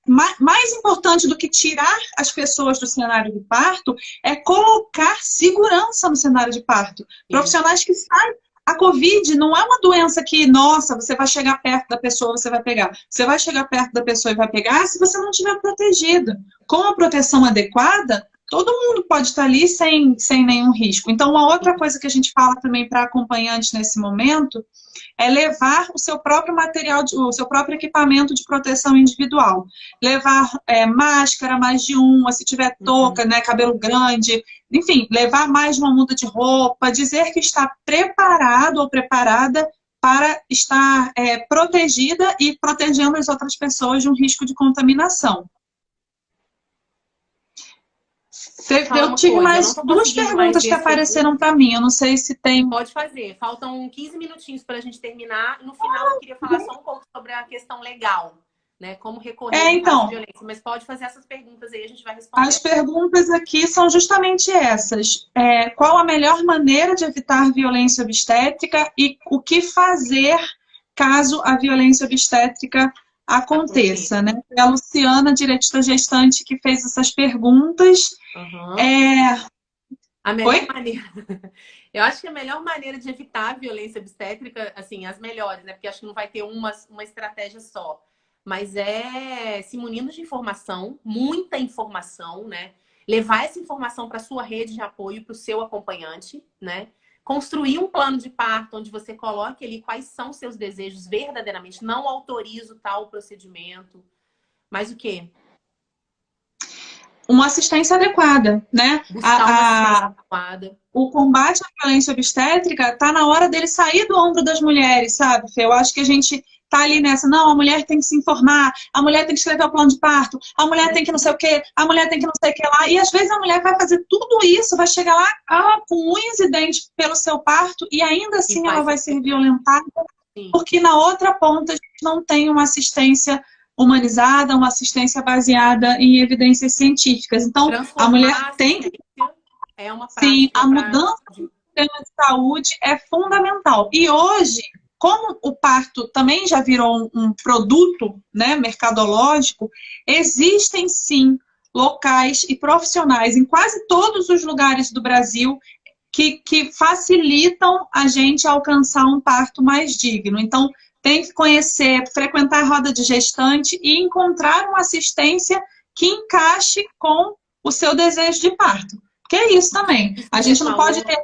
mais importante do que tirar as pessoas do cenário de parto é colocar segurança no cenário de parto. Profissionais que saem. A Covid não é uma doença que, nossa, você vai chegar perto da pessoa, você vai pegar. Você vai chegar perto da pessoa e vai pegar se você não estiver protegido. Com a proteção adequada, todo mundo pode estar ali sem nenhum risco. Então, uma outra coisa que a gente fala também para acompanhantes nesse momento é levar o seu próprio material, o seu próprio equipamento de proteção individual. Levar máscara, mais de uma, se tiver touca, né, cabelo grande, enfim, levar mais de uma muda de roupa, dizer que está preparado ou preparada para estar protegida e protegendo as outras pessoas de um risco de contaminação. Eu tive mais duas perguntas que apareceram para mim. Eu não sei se tem... Pode fazer. Faltam 15 minutinhos para a gente terminar. No final, eu queria falar só um pouco sobre a questão legal, né? Como recorrer então, à violência. Mas pode fazer essas perguntas aí, a gente vai responder. As perguntas aqui são justamente essas. Qual a melhor maneira de evitar violência obstétrica e o que fazer caso a violência obstétrica aconteça, né? É a Luciana, diretora gestante, que fez essas perguntas. A melhor maneira... Eu acho que a melhor maneira de evitar a violência obstétrica, assim, as melhores, né? Porque acho que não vai ter uma estratégia só. Mas é se munindo de informação, muita informação, né? Levar essa informação para a sua rede de apoio, para o seu acompanhante, né? Construir um plano de parto onde você coloque ali quais são os seus desejos verdadeiramente. Não autorizo tal procedimento. Mas o quê? Uma assistência adequada, né? Buscar uma assistência adequada. O combate à violência obstétrica está na hora dele sair do ombro das mulheres, sabe, Fê? Eu acho que a gente tá ali nessa, não, a mulher tem que se informar, a mulher tem que escrever o plano de parto, a mulher tem que não sei o quê, a mulher tem que não sei o que lá. E às vezes a mulher vai fazer tudo isso, vai chegar lá com unhas e dentes pelo seu parto e ainda assim ela vai ser violentada, porque na outra ponta a gente não tem uma assistência humanizada, uma assistência baseada em evidências científicas. Então, a mulher tem que... Sim, a mudança do sistema de saúde é fundamental. E hoje, como o parto também já virou um produto, né, mercadológico, existem sim locais e profissionais em quase todos os lugares do Brasil que facilitam a gente alcançar um parto mais digno. Então, tem que conhecer, frequentar a roda de gestante e encontrar uma assistência que encaixe com o seu desejo de parto. Porque é isso também. A gente não pode ter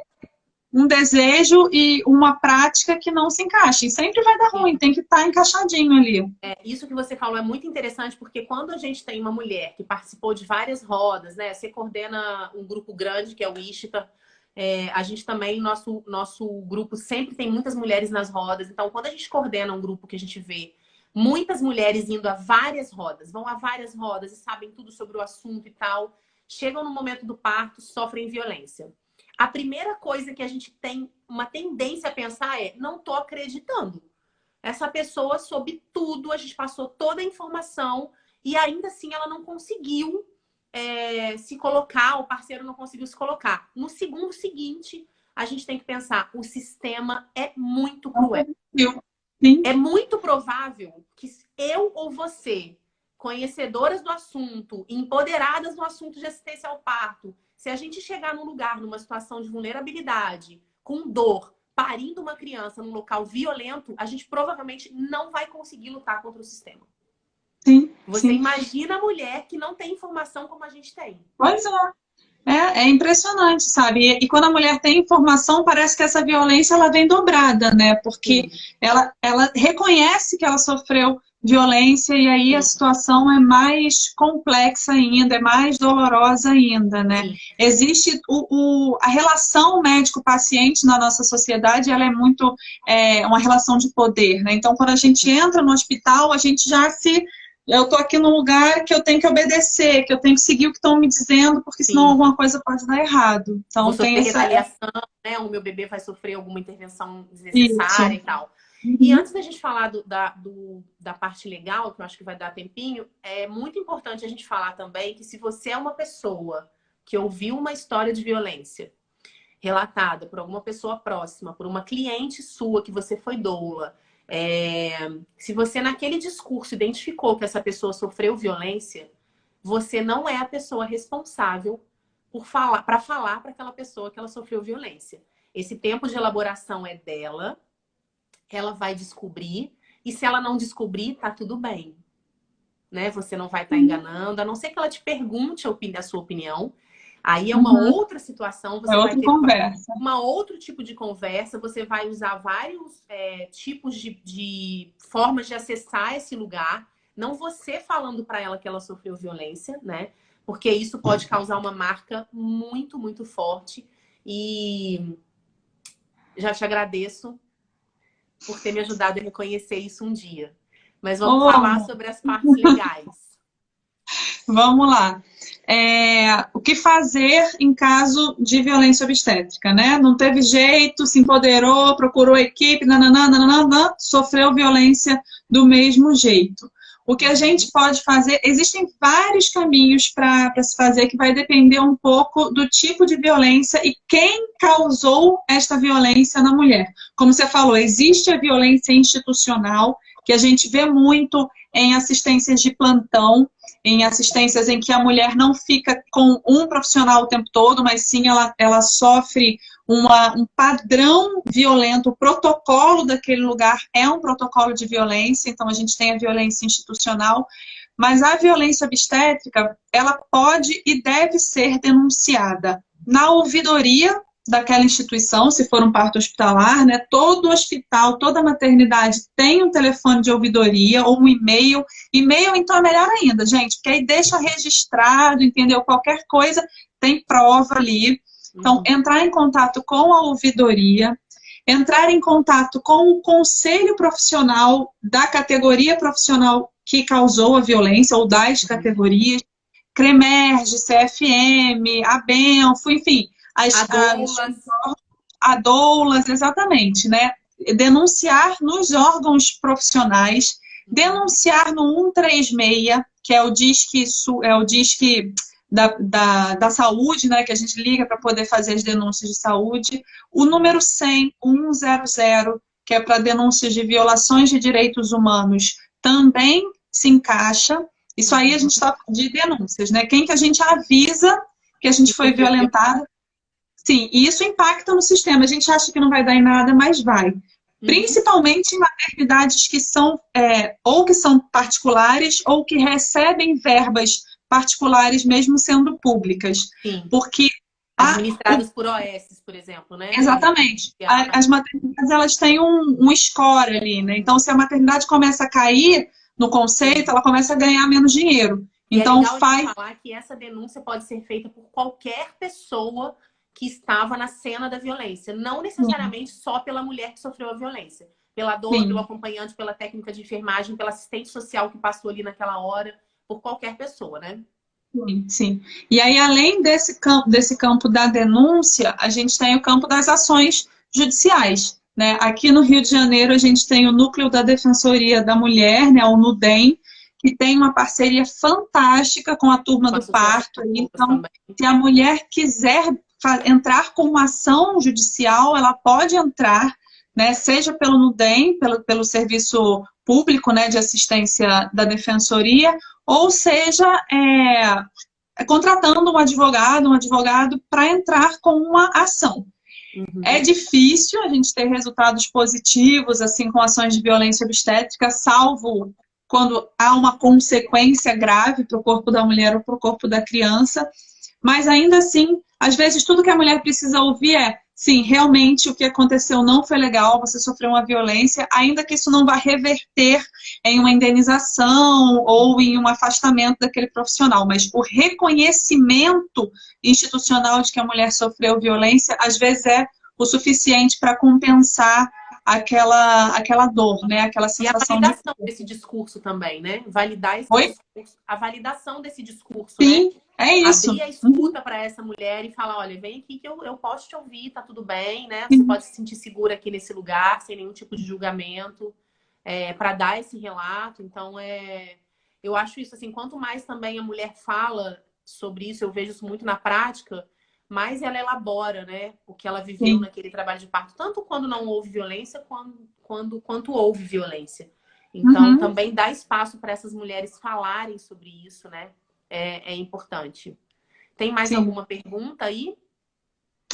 um desejo e uma prática que não se encaixe. Sempre vai dar ruim, tem que estar encaixadinho ali. Isso que você falou é muito interessante, porque quando a gente tem uma mulher que participou de várias rodas, né? Você coordena um grupo grande, que é o Ishtar. A gente também, nosso grupo sempre tem muitas mulheres nas rodas. Então, quando a gente coordena um grupo que a gente vê muitas mulheres indo a várias rodas, vão a várias rodas e sabem tudo sobre o assunto e tal, chegam no momento do parto, sofrem violência. A primeira coisa que a gente tem uma tendência a pensar é: não tô acreditando. Essa pessoa soube tudo, a gente passou toda a informação e ainda assim ela não conseguiu se colocar, o parceiro não conseguiu se colocar. No segundo seguinte, a gente tem que pensar: o sistema é muito cruel. Sim. É muito provável que eu ou você, conhecedoras do assunto, empoderadas no assunto de assistência ao parto, se a gente chegar num lugar, numa situação de vulnerabilidade, com dor, parindo uma criança num local violento, a gente provavelmente não vai conseguir lutar contra o sistema. Sim, você imagina a mulher que não tem informação como a gente tem. Pois é impressionante, sabe? E quando a mulher tem informação, parece que essa violência ela vem dobrada, né? Porque ela reconhece que ela sofreu violência e aí a situação é mais complexa ainda, é mais dolorosa ainda, né? Existe a relação médico-paciente na nossa sociedade, ela é muito uma relação de poder, né? Então, quando a gente entra no hospital, a gente já eu tô aqui num lugar que eu tenho que obedecer, que eu tenho que seguir o que estão me dizendo, porque senão alguma coisa pode dar errado. Então, vou tem essa retaliação, né? O meu bebê vai sofrer alguma intervenção desnecessária e tal. E antes da gente falar da parte legal, que eu acho que vai dar tempinho, é muito importante a gente falar também que se você é uma pessoa que ouviu uma história de violência relatada por alguma pessoa próxima, por uma cliente sua que você foi doula, Se você naquele discurso identificou que essa pessoa sofreu violência, você não é a pessoa responsável para falar para aquela pessoa que ela sofreu violência. Esse tempo de elaboração é dela, ela vai descobrir, e se ela não descobrir, tá tudo bem. Né? Você não vai estar enganando, a não ser que ela te pergunte a sua opinião. Aí é uma outra situação, você É vai outra ter conversa. uma outro tipo de conversa, você vai usar vários tipos de formas de acessar esse lugar. Não você falando para ela que ela sofreu violência, né? Porque isso pode causar uma marca muito, muito forte. E já te agradeço por ter me ajudado a reconhecer isso um dia. Mas vamos falar sobre as partes legais. Vamos lá. O que fazer em caso de violência obstétrica, né? Não teve jeito, se empoderou, procurou a equipe, nananana, sofreu violência do mesmo jeito. O que a gente pode fazer, existem vários caminhos para se fazer, que vai depender um pouco do tipo de violência e quem causou esta violência na mulher. Como você falou, existe a violência institucional, que a gente vê muito em assistências de plantão, em assistências em que a mulher não fica com um profissional o tempo todo, mas sim ela sofre um padrão violento. O protocolo daquele lugar é um protocolo de violência, então a gente tem a violência institucional, mas a violência obstétrica, ela pode e deve ser denunciada na ouvidoria daquela instituição, se for um parto hospitalar, né? Todo hospital, toda maternidade tem um telefone de ouvidoria ou um e-mail. E-mail, então, é melhor ainda, gente, porque aí deixa registrado, entendeu? Qualquer coisa tem prova ali. Então, entrar em contato com a ouvidoria, entrar em contato com o conselho profissional da categoria profissional que causou a violência, ou das categorias, CREMERGE, CFM, ABENFO, enfim, a doulas, exatamente, né? Denunciar nos órgãos profissionais, denunciar no 136, que é o disque da saúde, né? Que a gente liga para poder fazer as denúncias de saúde. O número 100, 100, que é para denúncias de violações de direitos humanos, também se encaixa. Isso aí a gente está de denúncias, né? Quem que a gente avisa que a gente foi violentada. Sim, e isso impacta no sistema. A gente acha que não vai dar em nada, mas vai. Principalmente em maternidades que são ou que são particulares ou que recebem verbas particulares mesmo sendo públicas. Sim. Porque administradas por OS, por exemplo, né? Exatamente. As maternidades, elas têm um score ali, né? Então, se a maternidade começa a cair no conceito, ela começa a ganhar menos dinheiro. Então, é legal falar que essa denúncia pode ser feita por qualquer pessoa que estava na cena da violência. Não necessariamente só pela mulher que sofreu a violência. Pela dor, pelo acompanhante, pela técnica de enfermagem, pela assistente social que passou ali naquela hora, por qualquer pessoa, né? Sim. E aí, além desse campo da denúncia, a gente tem o campo das ações judiciais, né? Aqui no Rio de Janeiro, a gente tem o Núcleo da Defensoria da Mulher, né? O NUDEM, que tem uma parceria fantástica com a turma do parto. Então, se a mulher quiser entrar com uma ação judicial, ela pode entrar, né, seja pelo NUDEM, pelo serviço público, né, de assistência da defensoria, ou seja, contratando um advogado para entrar com uma ação. É difícil a gente ter resultados positivos, assim, com ações de violência obstétrica, salvo quando há uma consequência grave para o corpo da mulher ou para o corpo da criança, mas ainda assim, às vezes tudo que a mulher precisa ouvir é: sim, realmente o que aconteceu não foi legal, você sofreu uma violência, ainda que isso não vá reverter em uma indenização ou em um afastamento daquele profissional, mas o reconhecimento institucional de que a mulher sofreu violência, às vezes é o suficiente para compensar aquela dor, né? Aquela sensação. E a validação desse discurso também, né? Validar esse discurso, a validação desse discurso, Sim, né? É isso. Abrir a escuta para essa mulher e falar: olha, vem aqui que eu posso te ouvir, tá tudo bem, né? Você pode se sentir segura aqui nesse lugar, sem nenhum tipo de julgamento, para dar esse relato. Então, eu acho isso assim, quanto mais também a mulher fala sobre isso, eu vejo isso muito na prática, mais ela elabora, né, o que ela viveu naquele trabalho de parto, tanto quando não houve violência, quanto houve violência. Então, também dá espaço para essas mulheres falarem sobre isso, né? É importante. Tem mais alguma pergunta aí?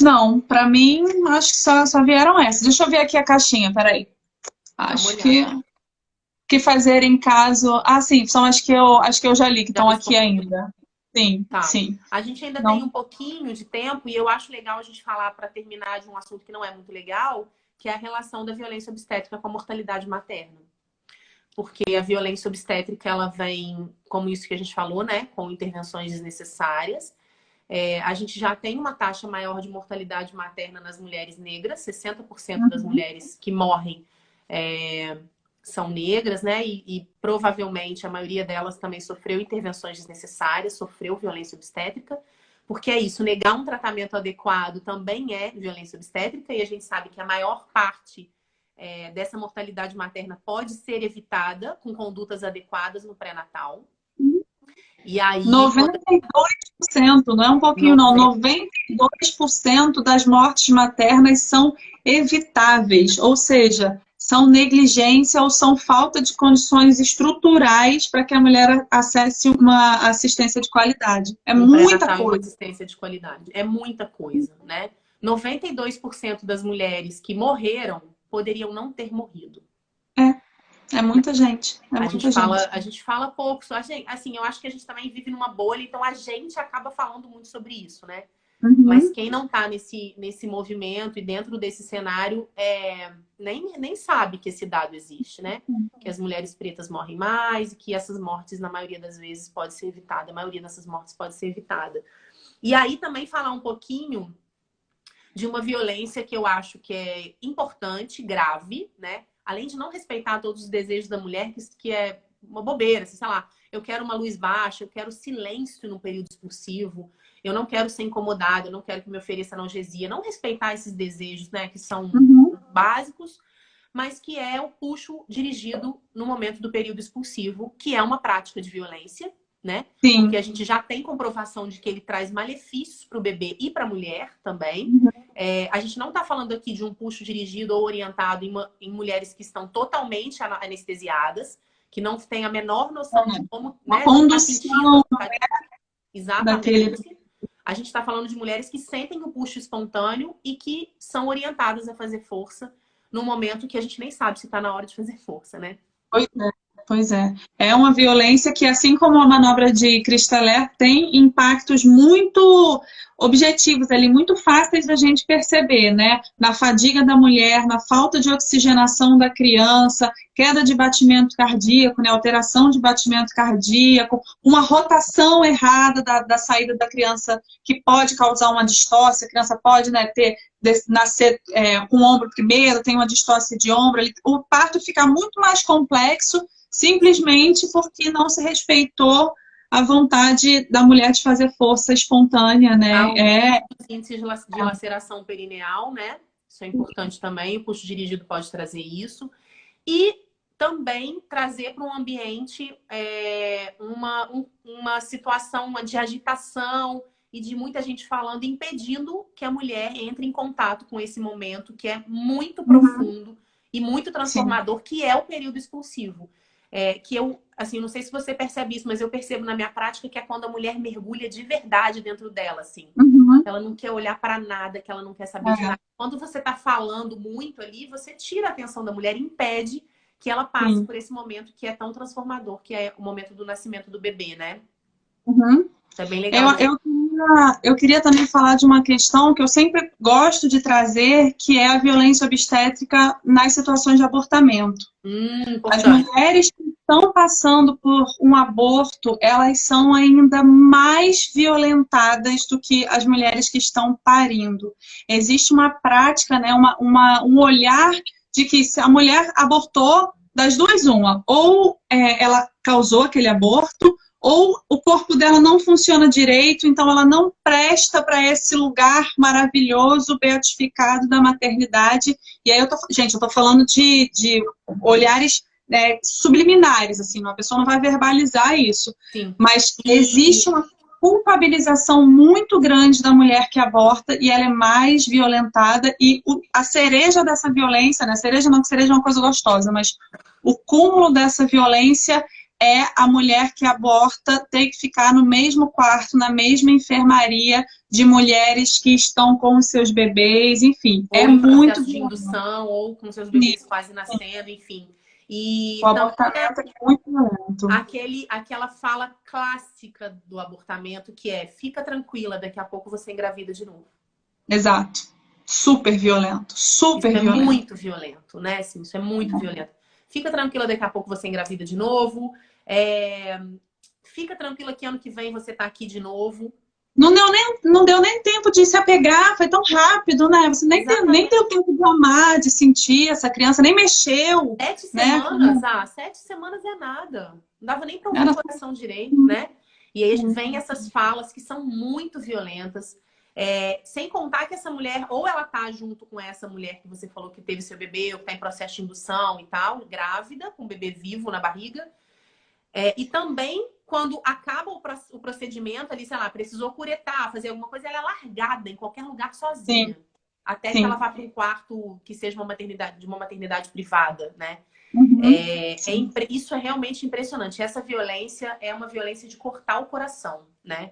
Não, para mim, acho que só vieram essas. Deixa eu ver aqui a caixinha, peraí. Acho que fazer em caso... Ah, sim, são as que eu já li, que estão aqui ainda. Sim, tá. Sim. A gente ainda tem um pouquinho de tempo e eu acho legal a gente falar, para terminar, de um assunto que não é muito legal, que é a relação da violência obstétrica com a mortalidade materna. Porque a violência obstétrica, ela vem, como isso que a gente falou, né, com intervenções desnecessárias. A gente já tem uma taxa maior de mortalidade materna nas mulheres negras, 60% das mulheres que morrem são negras, né? E provavelmente a maioria delas também sofreu intervenções desnecessárias, sofreu violência obstétrica, porque é isso, negar um tratamento adequado também é violência obstétrica, e a gente sabe que a maior parte dessa mortalidade materna pode ser evitada com condutas adequadas no pré-natal. E aí, 92%, não é um pouquinho não, 92% das mortes maternas são evitáveis, ou seja, são negligência ou são falta de condições estruturais para que a mulher acesse uma assistência de qualidade. É muita coisa. Assistência de qualidade. É muita coisa, né? 92% das mulheres que morreram poderiam não ter morrido. É muita gente. A gente fala pouco. Assim, eu acho que a gente também vive numa bolha, então a gente acaba falando muito sobre isso, né? Mas quem não está nesse movimento e dentro desse cenário nem sabe que esse dado existe, né? Que as mulheres pretas morrem mais e que essas mortes, na maioria das vezes, pode ser evitada. A maioria dessas mortes pode ser evitada. E aí também falar um pouquinho de uma violência que eu acho que é importante, grave, né? Além de não respeitar todos os desejos da mulher, que é uma bobeira, assim, sei lá, eu quero uma luz baixa, eu quero silêncio no período expulsivo, eu não quero ser incomodada, eu não quero que me ofereça analgesia, não respeitar esses desejos, né, que são básicos, mas que é o puxo dirigido no momento do período expulsivo, que é uma prática de violência, né? Sim. Porque a gente já tem comprovação de que ele traz malefícios para o bebê e para a mulher também. A gente não está falando aqui de um puxo dirigido ou orientado em mulheres que estão totalmente anestesiadas, que não têm a menor noção de como... Uma né, condução. Exatamente. A gente está falando de mulheres que sentem o puxo espontâneo e que são orientadas a fazer força no momento que a gente nem sabe se está na hora de fazer força, né? Pois é. É uma violência que, assim como a manobra de Cristaler, tem impactos muito objetivos ali, muito fáceis da gente perceber, né? Na fadiga da mulher, na falta de oxigenação da criança, queda de batimento cardíaco, né? Alteração de batimento cardíaco, uma rotação errada da saída da criança que pode causar uma distócia, a criança pode, né, nascer com o ombro primeiro, tem uma distócia de ombro, o parto fica muito mais complexo simplesmente porque não se respeitou a vontade da mulher de fazer força espontânea, né? Índice de laceração perineal, né? Isso é importante também, o puxo dirigido pode trazer isso. E também trazer para um ambiente uma situação de agitação e de muita gente falando, impedindo que a mulher entre em contato com esse momento que é muito profundo e muito transformador, que é o período expulsivo. Que eu, assim, não sei se você percebe isso, mas eu percebo na minha prática que é quando a mulher mergulha de verdade dentro dela, assim. Ela não quer olhar para nada, que ela não quer saber de nada. Quando você está falando muito ali, você tira a atenção da mulher e impede que ela passe por esse momento que é tão transformador, que é o momento do nascimento do bebê, né? É bem legal. Eu queria também falar de uma questão que eu sempre gosto de trazer, que é a violência obstétrica nas situações de abortamento. As mulheres que estão passando por um aborto, elas são ainda mais violentadas do que as mulheres que estão parindo. Existe uma prática, né, um olhar de que se a mulher abortou, das duas uma, ou ela causou aquele aborto, ou o corpo dela não funciona direito, então ela não presta para esse lugar maravilhoso, beatificado da maternidade. E aí eu tô falando de olhares subliminares, assim, uma pessoa não vai verbalizar isso. Sim. Mas existe uma culpabilização muito grande da mulher que aborta e ela é mais violentada. E a cereja dessa violência, né? Cereja não, que cereja é uma coisa gostosa, mas o cúmulo dessa violência é a mulher que aborta ter que ficar no mesmo quarto, na mesma enfermaria de mulheres que estão com os seus bebês, enfim. Ou é em muito processo de indução, ou com seus bebês quase nascendo, enfim. E o abortamento é muito violento. Aquela fala clássica do abortamento que é: fica tranquila, daqui a pouco você engravida de novo. Exato. Super violento. Super isso violento. É muito violento, né? Assim, isso é muito violento. Fica tranquila, daqui a pouco você engravida de novo. Fica tranquila que ano que vem você tá aqui de novo. Não deu nem tempo de se apegar, foi tão rápido, né? Você nem deu tempo de amar, de sentir essa criança, nem mexeu. 7 né? semanas, 7 semanas é nada. Não dava nem para ouvir o coração direito, né? E aí vem essas falas que são muito violentas. Sem contar que essa mulher, ou ela tá junto com essa mulher que você falou que teve seu bebê, ou que tá em processo de indução e tal, grávida, com o bebê vivo na barriga. E também, quando acaba o procedimento ali, sei lá, precisou curetar, fazer alguma coisa, ela é largada em qualquer lugar sozinha. Sim. Até que ela vá para um quarto que seja de uma maternidade privada, né? Uhum. Isso é realmente impressionante. Essa violência é uma violência de cortar o coração, né?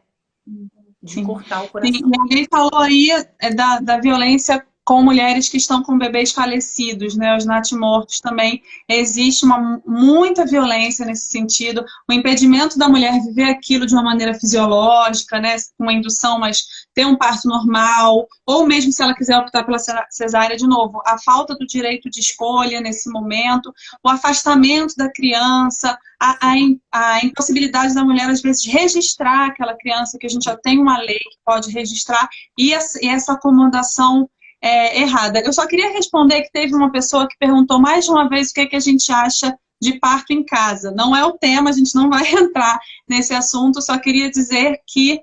De cortar o coração. Sim. E alguém falou aí da violência com mulheres que estão com bebês falecidos, né? Os natimortos também. Existe muita violência nesse sentido. O impedimento da mulher viver aquilo de uma maneira fisiológica, né? Com uma indução, mas ter um parto normal, ou mesmo se ela quiser optar pela cesárea de novo. A falta do direito de escolha nesse momento, o afastamento da criança, a impossibilidade da mulher, às vezes, registrar aquela criança, que a gente já tem uma lei que pode registrar, e essa acomodação errada. Eu só queria responder que teve uma pessoa que perguntou mais de uma vez o que a gente acha de parto em casa. Não é o tema, a gente não vai entrar nesse assunto, só queria dizer que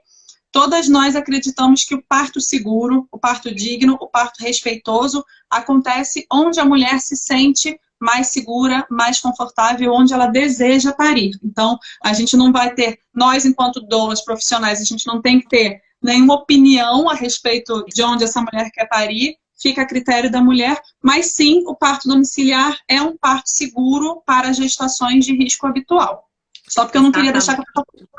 todas nós acreditamos que o parto seguro, o parto digno, o parto respeitoso acontece onde a mulher se sente mais segura, mais confortável, onde ela deseja parir. Então, a gente não vai ter, nós enquanto doulas profissionais, a gente não tem que ter nenhuma opinião a respeito de onde essa mulher quer parir, fica a critério da mulher, mas sim, o parto domiciliar é um parto seguro para gestações de risco habitual. Só porque eu não queria deixar que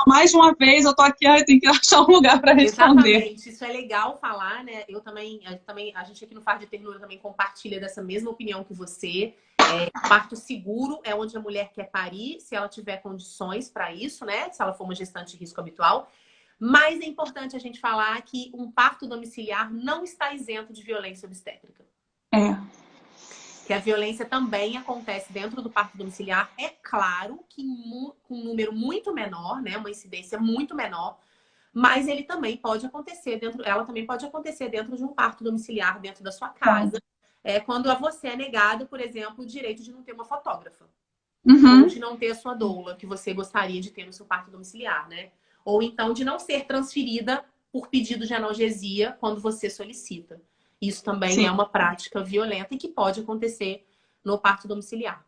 mais de uma vez eu tô aqui, eu tenho que achar um lugar para responder. Exatamente, isso é legal falar, né? Eu também, a gente aqui no Fardo de Ternura também compartilha dessa mesma opinião que você. Parto seguro é onde a mulher quer parir, se ela tiver condições para isso, né? Se ela for uma gestante de risco habitual. Mas é importante a gente falar que um parto domiciliar não está isento de violência obstétrica. Que a violência também acontece dentro do parto domiciliar. É claro que com um número muito menor, né? Uma incidência muito menor. Mas ele também pode acontecer ela também pode acontecer dentro de um parto domiciliar, dentro da sua casa. Quando a você é negado, por exemplo, o direito de não ter uma fotógrafa. Ou de não ter a sua doula, que você gostaria de ter no seu parto domiciliar, né? Ou então de não ser transferida por pedido de analgesia quando você solicita. Isso também é uma prática violenta e que pode acontecer no parto domiciliar.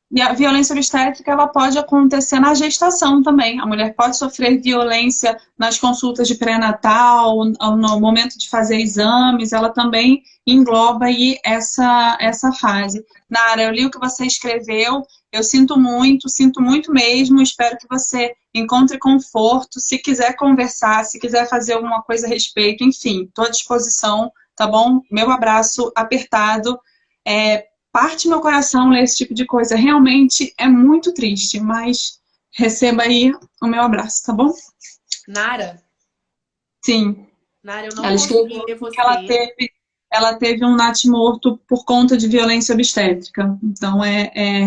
E a violência obstétrica, ela pode acontecer na gestação também. A mulher pode sofrer violência nas consultas de pré-natal, no momento de fazer exames, ela também engloba aí essa fase. Nara, eu li o que você escreveu, eu sinto muito mesmo, espero que você encontre conforto, se quiser conversar, se quiser fazer alguma coisa a respeito, enfim, estou à disposição, tá bom? Meu abraço apertado. Parte meu coração ler esse tipo de coisa. Realmente é muito triste, mas receba aí o meu abraço, tá bom? Nara? Sim. Nara, eu não consegui ler você. Ela teve um natimorto por conta de violência obstétrica. Então,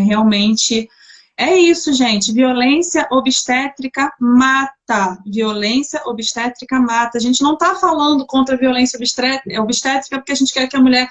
realmente... É isso, gente. Violência obstétrica mata. Violência obstétrica mata. A gente não tá falando contra a violência obstétrica porque a gente quer que a mulher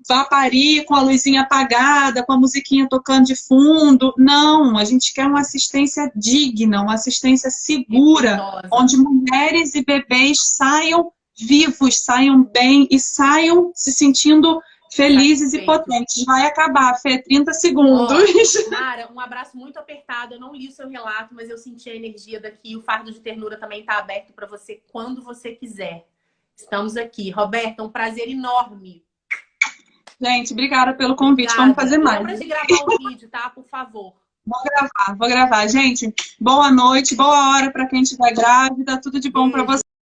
vá parir com a luzinha apagada, com a musiquinha tocando de fundo. Não, a gente quer uma assistência digna, uma assistência segura, onde mulheres e bebês saiam vivos, saiam bem e saiam se sentindo Felizes e Satisfeito. potentes. Vai acabar, Fê, 30 Ó, segundos. Mara, um abraço muito apertado. Eu não li o seu relato, mas eu senti a energia daqui. O fardo de ternura também está aberto para você quando você quiser. Estamos aqui. Roberta, um prazer enorme. Gente, obrigada pelo convite. Vamos fazer mais. Lembra de gravar o vídeo, tá? Por favor. Vou gravar. Gente, boa noite, boa hora para quem estiver grávida. Tudo de bom para Beijo. você.